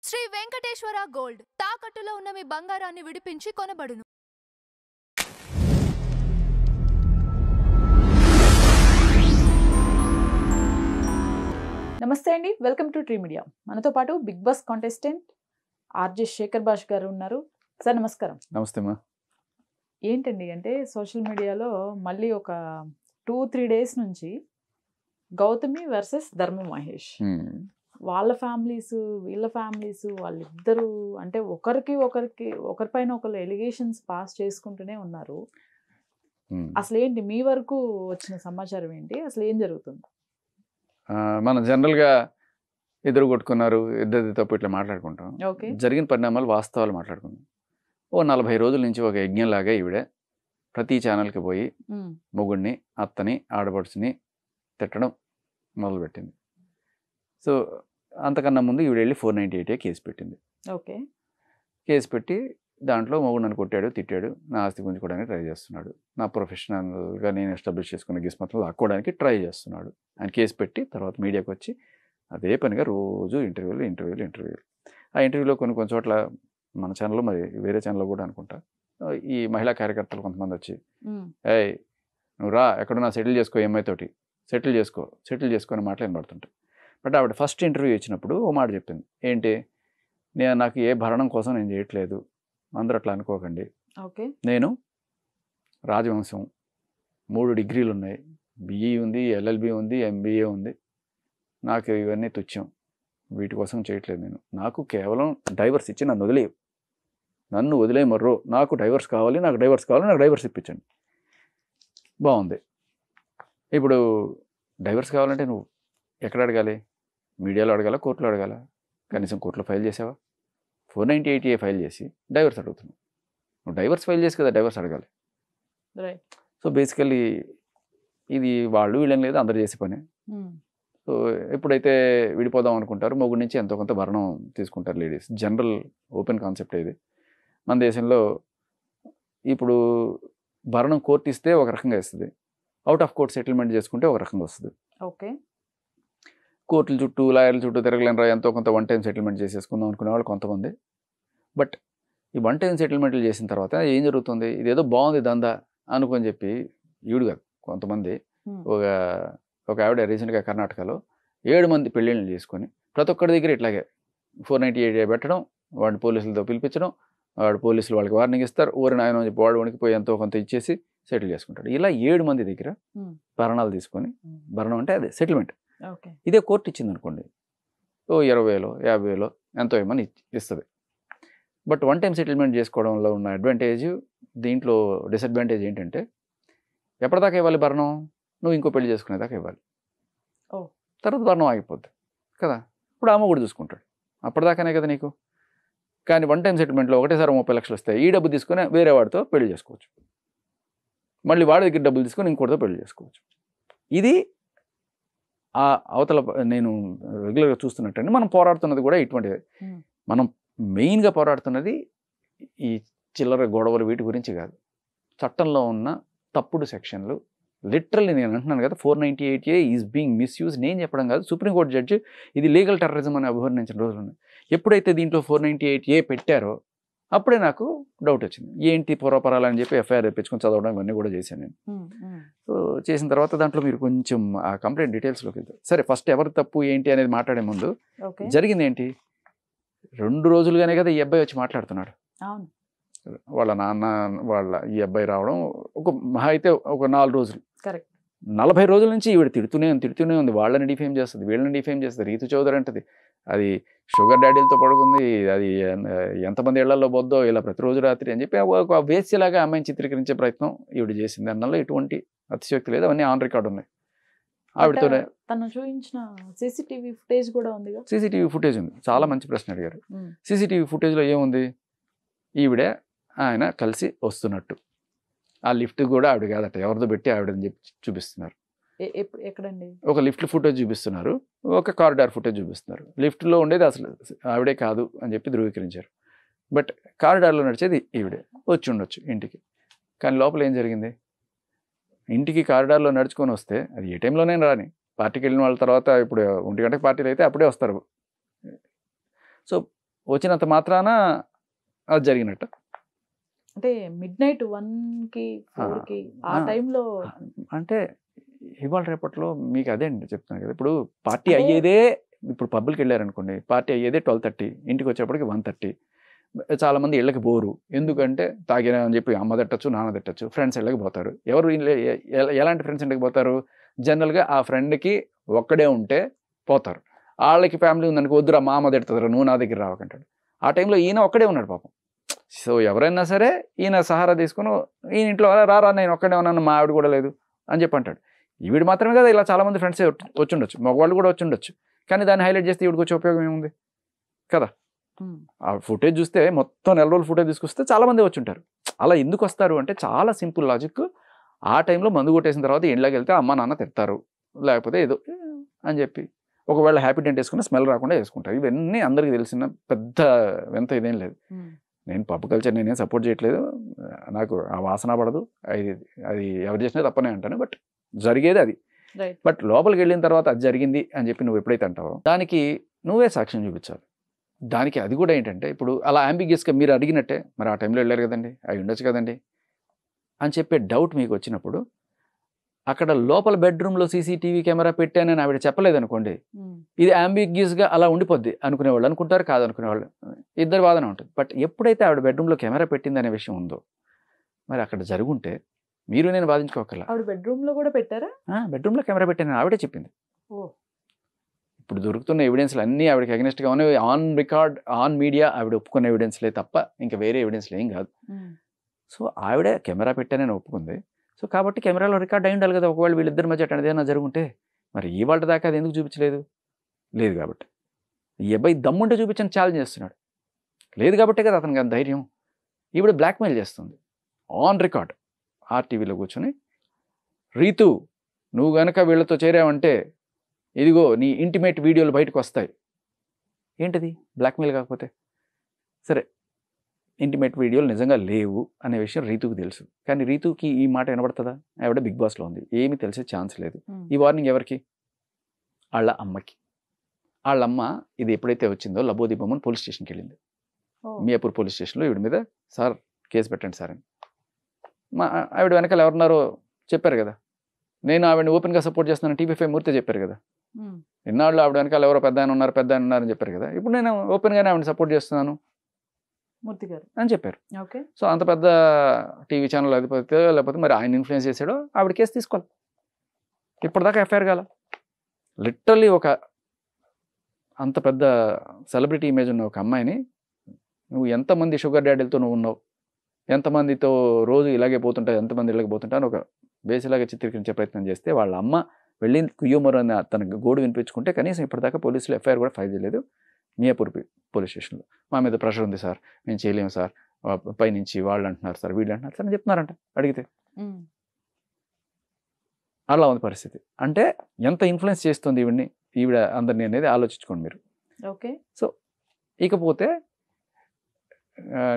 Shri Venkateswara gold తాకట్టులో ఉన్న మీ బంగారాన్ని విడిపించి కొనబడును. నమస్తే అండి, వెల్కమ్ టు ట్రీ మీడియా. మనతో పాటు Bigg Boss contestant RJ Shekhar Basha garu ఉన్నారు. సార్ నమస్కారం. నమస్తే మా. ఏంటండి అంటే సోషల్ మీడియాలో మళ్ళీ ఒక 2-3 డేస్ నుంచి గౌతమి వర్సెస్ ధర్మ మహేష్, వాళ్ళ ఫ్యామిలీస్ వీళ్ళ ఫ్యామిలీస్ వాళ్ళిద్దరూ అంటే ఒకరిపైన ఒకరు ఎలిగేషన్స్ పాస్ చేసుకుంటూనే ఉన్నారు. అసలు ఏంటి మీ వరకు వచ్చిన సమాచారం ఏంటి, అసలు ఏం జరుగుతుంది? మనం జనరల్గా ఎదురు కొట్టుకున్నారు, ఇద్దరి తప్పు ఇట్లా మాట్లాడుకుంటాం. ఓకే, జరిగిన పరిణామాలు వాస్తవాలు మాట్లాడుకుంటాం. ఓ 40 రోజుల నుంచి ఒక యజ్ఞంలాగా ఈవిడ ప్రతి ఛానల్కి పోయి మొగుడిని, అత్తని, ఆడపడుచుని తిట్టడం మొదలుపెట్టింది. సో అంతకన్నా ముందు ఈవిడ వెళ్ళి 498 కేసు పెట్టింది. ఓకే, కేసు పెట్టి దాంట్లో మొగుడు నన్ను కొట్టాడు, తిట్టాడు, నా ఆస్తి గుంజుకోవడానికి ట్రై చేస్తున్నాడు, నా ప్రొఫెషనల్గా నేను ఎస్టాబ్లిష్ చేసుకున్న గిస్మత్తులు లాక్కోవడానికి ట్రై చేస్తున్నాడు ఆయన కేసు పెట్టి తర్వాత మీడియాకి వచ్చి అదే పనిగా రోజు ఇంటర్వ్యూలు. ఆ ఇంటర్వ్యూలో కొన్ని చోట్ల మన ఛానల్లో, మరి వేరే ఛానల్లో కూడా అనుకుంటా, ఈ మహిళా కార్యకర్తలు కొంతమంది వచ్చి ఏయ్ నువ్వు రా ఎక్కడున్నా సెటిల్ చేసుకో, అమ్మాయితోటి సెటిల్ చేసుకో అని మాటలు వినబడుతుంటాయి. బట్ ఆవిడ ఫస్ట్ ఇంటర్వ్యూ ఇచ్చినప్పుడు ఓ మాట చెప్పింది. ఏంటి, నాకు ఏ భరణం కోసం నేను చేయట్లేదు, అందరూ అట్లా అనుకోకండి. ఓకే, నేను రాజవంశం, 3 డిగ్రీలు ఉన్నాయి, బిఈ ఉంది, ఎల్ఎల్బి ఉంది, ఎంబీఏ ఉంది, నాకు ఇవన్నీ తుచ్చం, వీటి కోసం చేయట్లేదు నేను. నాకు కేవలం డైవర్స్ ఇచ్చి నన్ను వదిలే మర్రో, నాకు డైవర్స్ కావాలి, నాకు డైవర్స్ ఇప్పించండి. బాగుంది. ఇప్పుడు డైవర్స్ కావాలంటే నువ్వు ఎక్కడ అడగాలి? మీడియాలో అడగాల, కోర్టులో అడగాల? కనీసం కోర్టులో ఫైల్ చేసావా? 498A ఫైల్ చేసి డైవర్స్ అడుగుతున్నావు. నువ్వు డైవర్స్ ఫైల్ చేసి కదా డైవర్స్ అడగాలి. సో బేసికల్లీ ఇది వాళ్ళు వీళ్ళని లేదు, అందరు చేసే పని. సో ఎప్పుడైతే విడిపోదాం అనుకుంటారో మొగుడి నుంచి ఎంతో కొంత భరణం తీసుకుంటారు లేడీస్. జనరల్ ఓపెన్ కాన్సెప్ట్ ఇది. మన దేశంలో ఇప్పుడు భరణం కోర్టు ఇస్తే ఒక రకంగా ఇస్తుంది, అవుట్ ఆఫ్ కోర్ట్ సెటిల్మెంట్ చేసుకుంటే ఒక రకంగా వస్తుంది. ఓకే, కోర్టుల చుట్టూ లాయర్ల చుట్టూ తిరగలేనరా, ఎంతో కొంత వన్ టైం సెటిల్మెంట్ చేసేసుకుందాం అనుకునే వాళ్ళు కొంతమంది. బట్ ఈ వన్ టైం సెటిల్మెంట్లు చేసిన తర్వాత ఏం జరుగుతుంది, ఇదేదో బాగుంది దందా అనుకొని చెప్పి ఈవిడు కాదు కొంతమంది, ఒక ఆవిడ రీసెంట్గా కర్ణాటకలో 7 మంది పెళ్ళిళ్ళు చేసుకొని ప్రతి ఒక్కరి దగ్గర ఇట్లాగే 498 పెట్టడం, వాడిని పోలీసులతో పిలిపించడం, వాడు పోలీసులు వాళ్ళకి వార్నింగ్ ఇస్తారు, ఊరిని ఆయన చెప్పి వాడు వణికిపోయి ఎంతో కొంత ఇచ్చేసి సెటిల్ చేసుకుంటాడు. ఇలా 7 మంది దగ్గర భరణాలు తీసుకొని, భరణం అంటే అదే సెటిల్మెంట్, ఇదే కోర్టు ఇచ్చింది అనుకోండి, ఓ 20,000 50,000 ఎంతో ఏమని ఇస్తుంది. బట్ వన్ టైం సెటిల్మెంట్ చేసుకోవడంలో ఉన్న అడ్వాంటేజ్, దీంట్లో డిసడ్వాంటేజ్ ఏంటంటే ఎప్పటిదాకా ఇవ్వాలి భరణం? నువ్వు ఇంకో పెళ్లి చేసుకునేదాకా ఇవ్వాలి, తర్వాత భరణం ఆగిపోద్ది కదా. ఇప్పుడు ఆమె కూడా చూసుకుంటాడు, అప్పటిదాకానే కదా నీకు. కానీ వన్ టైం సెటిల్మెంట్లో ఒకటేసారి 30 లక్షలు వస్తాయి, ఈ డబ్బు తీసుకొని వేరే వాడితో పెళ్లి చేసుకోవచ్చు, మళ్ళీ వాడి దగ్గర డబ్బులు తీసుకొని ఇంకోటితో పెళ్లి చేసుకోవచ్చు. ఇది ఆ అవతల నేను రెగ్యులర్గా చూస్తున్నట్టండి. మనం పోరాడుతున్నది కూడా ఇటువంటిది. మనం మెయిన్గా పోరాడుతున్నది ఈ చిల్లర గొడవలు వీటి గురించి కాదు, చట్టంలో ఉన్న తప్పుడు సెక్షన్లు. లిటరల్లీ నేను అంటున్నాను కదా, 498A ఈజ్ బీయింగ్ మిస్యూజ్. నేను చెప్పడం కాదు, సుప్రీంకోర్టు జడ్జి ఇది లీగల్ టెర్రరిజం అని అభివర్ణించిన రోజులు ఉన్నాయి. ఎప్పుడైతే దీంట్లో 498A పెట్టారో అప్పుడే నాకు డౌట్ వచ్చింది, ఏంటి పూర్వపరాలు అని చెప్పి ఎఫ్ఐఆర్ తెప్పించుకొని చదవడం ఇవన్నీ కూడా చేశాను నేను. సో చేసిన తర్వాత దాంట్లో మీరు కొంచెం ఆ కంప్లైంట్ డీటెయిల్స్లోకి వెళ్తారు. సరే, ఫస్ట్ ఎవరి తప్పు ఏంటి అనేది మాట్లాడే ముందు జరిగింది ఏంటి, 2 రోజులుగానే కదా ఈ అబ్బాయి వచ్చి మాట్లాడుతున్నాడు. వాళ్ళ నాన్న ఈ అబ్బాయి రావడం ఒక మహా అయితే ఒక 4 రోజులు, 40 రోజుల నుంచి ఈవిడ తిడుతూనే ఉంది. వాళ్ళని డిఫేమ్ చేస్తుంది, వీళ్ళని డిఫేమ్ చేస్తుంది. రీతు చౌదరి అంటది అది షుగర్ డాడీలతో పడుకుంది, అది ఎంతమంది ఇళ్లలో పోద్దో ఇలా ప్రతిరోజు రాత్రి అని చెప్పి ఒక వేస్యలాగా అమ్మాయిని చిత్రీకరించే ప్రయత్నం ఈవిడ చేసింది. అందులో ఎటువంటి అతిశయోక్తి లేదు, అవన్నీ ఆన్ రికార్డు ఉన్నాయి. ఆవిడతోనే తను చూపించిన సీసీటీవీ ఫుటేజ్ కూడా ఉంది. సీసీటీవీ ఫుటేజ్ ఉంది. చాలా మంచి ప్రశ్న అడిగారు. సీసీటీవీ ఫుటేజ్లో ఏముంది, ఈవిడే ఆయన కలిసి వస్తున్నట్టు, ఆ లిఫ్ట్ కూడా ఆవిడ కాదట, ఎవరితో పెట్టి ఆవిడని చెప్పి చూపిస్తున్నారు. ఎక్కడండి? ఒక లిఫ్ట్ ఫుటేజ్ చూపిస్తున్నారు, ఒక కారిడార్ ఫుటేజ్ చూపిస్తున్నారు. లిఫ్ట్లో ఉండేది అసలు ఆవిడే కాదు అని చెప్పి ధృవీకరించారు. బట్ కారిడార్లో నడిచేది ఈవిడే, వచ్చి ఉండొచ్చు ఇంటికి. కానీ లోపల ఏం జరిగింది, ఇంటికి కారిడార్లో నడుచుకొని వస్తే అది ఏ టైంలోనే రాని, పార్టీకి వెళ్ళిన వాళ్ళ తర్వాత ఇప్పుడు 1 గంటకి పార్టీలు అయితే అప్పుడే వస్తారు. సో వచ్చినంత మాత్రాన అది జరిగినట్టు. అంటే midnight 1కి 4కి ఆ టైంలో అంటే ఇవాళ రేపట్లో మీకు అదే అండి చెప్తున్నాను కదా. ఇప్పుడు పార్టీ అదే. అయ్యేదే, ఇప్పుడు పబ్కి వెళ్ళారనుకోండి, పార్టీ అయ్యేదే 12:30, ఇంటికి వచ్చేప్పటికి 1:30. చాలా మంది ఇళ్ళకి పోరు, ఎందుకంటే తాగినా అని చెప్పి అమ్మ తిట్టచ్చు, నాన్న తిట్టచ్చు, ఫ్రెండ్స్ ఇళ్ళకి పోతారు. ఎవరు ఎలాంటి ఫ్రెండ్స్ ఇంటికి పోతారు? జనరల్గా ఆ ఫ్రెండ్కి ఒక్కడే ఉంటే పోతారు. వాళ్ళకి ఫ్యామిలీ ఉందనుకో, వద్దురా మా అమ్మ తిడుతుందిరా, నువ్వు నా దగ్గర రావకంటాడు. ఆ టైంలో ఈయన ఒక్కడే ఉన్నాడు పాపం. సో ఎవరైనా సరే ఈయన సహారా తీసుకుని ఈయన ఇంట్లో రారా నేను ఒక్కడే ఉన్నాను, మా ఆవిడ కూడా లేదు అని చెప్పి అంటాడు. ఈవిడ మాత్రమే కదా, ఇలా చాలామంది ఫ్రెండ్స్ వచ్చుండొచ్చు, మగవాళ్ళు కూడా వచ్చుండొచ్చు. కానీ దాన్ని హైలైట్ చేస్తే ఈవిడికి వచ్చే ఉపయోగం ఏముంది కదా. ఆ ఫుటేజ్ చూస్తే మొత్తం నెల రోజులు ఫుటేజ్ తీసుకొస్తే చాలామంది వచ్చి ఉంటారు. అలా ఎందుకు వస్తారు అంటే చాలా సింపుల్ లాజిక్. ఆ టైంలో మందు కొట్టేసిన తర్వాత ఇంట్లోకి వెళ్తే అమ్మ నాన్న తిడతారు, లేకపోతే ఏదో అని చెప్పి ఒకవేళ హ్యాపీ డెంట్ వేసుకున్న స్మెల్ రాకుండా వేసుకుంటారు. ఇవన్నీ అందరికీ తెలిసిన పెద్ద వింత ఇదేం లేదు. నేను పబ్ కల్చర్ నేనేం సపోర్ట్ చేయట్లేదు, నాకు ఆ వాసన పడదు, అది ఎవరు చేసినా తప్పనే అంటాను. బట్ జరిగేది అది. బట్ లోపలికి వెళ్ళిన తర్వాత అది జరిగింది అని చెప్పి నువ్వు ఎప్పుడైతే అంటావో దానికి నువ్వే సాక్ష్యం చూపించాలి. దానికి అది కూడా ఏంటంటే, ఇప్పుడు అలా అంబిగియస్గా మీరు అడిగినట్టే, మరి ఆ టైంలో వెళ్ళారు కదండి, అవి ఉండొచ్చు కదండి అని చెప్పే డౌట్ మీకు వచ్చినప్పుడు, అక్కడ లోపల బెడ్రూమ్లో సీసీటీవీ కెమెరా పెట్టానని ఆవిడ చెప్పలేదనుకోండి, ఇది అంబిగియస్గా అలా ఉండిపోద్ది. అనుకునేవాళ్ళు అనుకుంటారు, కాదనుకునేవాళ్ళు ఇద్దరు వాదన ఉంటుంది. బట్ ఎప్పుడైతే ఆవిడ బెడ్రూమ్లో కెమెరా పెట్టిందనే విషయం ఉందో, మరి అక్కడ జరుగుంటే మీరు నేను వాదించుకోకర్లా. ఆవిడ బెడ్రూమ్లో కూడా పెట్టారా? బెడ్రూమ్లో కెమెరా పెట్టానని ఆవిడే చెప్పింది. ఇప్పుడు దొరుకుతున్న ఎవిడెన్స్లు అన్నీ ఆవిడకి అగెనిస్ట్గా ఉన్నాయి. ఆన్ రికార్డ్, ఆన్ మీడియా ఆవిడ ఒప్పుకున్న ఎవిడెన్స్లే తప్ప ఇంకా వేరే ఎవిడెన్స్లు ఏం కాదు. సో ఆవిడే కెమెరా పెట్టానని ఒప్పుకుంది. సో కాబట్టి కెమెరాలో రికార్డ్ అయి ఉండాలి కదా. ఒకవేళ వీళ్ళిద్దరి మధ్య అట్లా ఏదైనా జరుగుంటే మరి ఇవాళ దాకా అది ఎందుకు చూపించలేదు? లేదు కాబట్టి. ఈ అబ్బాయి దమ్ముంటే చూపించని ఛాలెంజ్ చేస్తున్నాడు. లేదు కాబట్టే కదా అతనికి అంత ధైర్యం. ఈవిడ బ్లాక్మెయిల్ చేస్తుంది ఆన్ రికార్డ్. ఆర్టీవీలో కూర్చొని, రీతు నువ్వు గనక వీళ్ళతో చేరావంటే ఇదిగో నీ ఇంటిమేట్ వీడియోలు బయటకు వస్తాయి. ఏంటిది బ్లాక్మెయిల్ కాకపోతే? సరే, ఇంటిమేట్ వీడియోలు నిజంగా లేవు అనే విషయం రీతుకు తెలుసు. కానీ రీతుకి ఈ మాట వినబడుతుందా? ఆవిడ బిగ్ బాస్లో ఉంది, ఏమీ తెలిసే ఛాన్స్ లేదు. ఈ వార్నింగ్ ఎవరికి? వాళ్ళ అమ్మకి. వాళ్ళ అమ్మ ఇది ఎప్పుడైతే వచ్చిందో లబోదీపమని పోలీస్ స్టేషన్కి వెళ్ళింది. మియాపూర్ పోలీస్ స్టేషన్లో ఈవిడ మీద సార్ కేసు పెట్టండి సార్ అని. ఆవిడ వెనకాల ఎవరున్నారో చెప్పారు కదా. నేను ఆవిడని ఓపెన్గా సపోర్ట్ చేస్తున్నాను టీవీ5 మూర్తి చెప్పారు కదా. ఇన్నాళ్ళు ఆవిడ వెనకాల ఎవరో పెద్ద ఆయన ఉన్నారని చెప్పారు కదా. ఇప్పుడు నేను ఓపెన్గానే ఆవిడని సపోర్ట్ చేస్తున్నాను మూర్తి గారు అని చెప్పారు. సో అంత పెద్ద టీవీ ఛానల్ అధిపతి, లేకపోతే మరి ఆయన ఇన్ఫ్లుయెన్స్ చేసాడో ఆవిడ కేసు తీసుకోవాలి. ఇప్పటిదాకా ఎఫ్ఐఆర్ కాల. లిటరల్లీ ఒక అంత పెద్ద సెలబ్రిటీ ఇమేజ్ ఉన్న ఒక అమ్మాయిని నువ్వు ఎంతమంది షుగర్ డాడీలతో నువ్వు ఉన్నావు, ఎంతమందితో రోజు ఇలాగే పోతుంటావు, ఎంతమంది ఇలాగే పోతుంటా అని ఒక బేసిలాగా చిత్రీకరించే ప్రయత్నం చేస్తే, వాళ్ళ అమ్మ వెళ్ళి కుయ్యోమరు అని తనకు గోడు వినిపించుకుంటే కనీసం ఇప్పటిదాకా పోలీసులు ఎఫ్ఐఆర్ కూడా ఫైల్ చేయలేదు మియాపూర్ పోలీస్ స్టేషన్లో. మా మీద ప్రెషర్ ఉంది సార్, మేము చేయలేము సార్, పైనుంచి వాళ్ళు అంటున్నారు సార్, వీళ్ళు అంటున్నారు సార్ అని చెప్తున్నారంట అడిగితే. అలా ఉంది పరిస్థితి. అంటే ఎంత ఇన్ఫ్లుయెన్స్ చేస్తుంది ఈవిడ అందరినీ అనేది ఆలోచించుకోండి మీరు. ఓకే. సో ఇకపోతే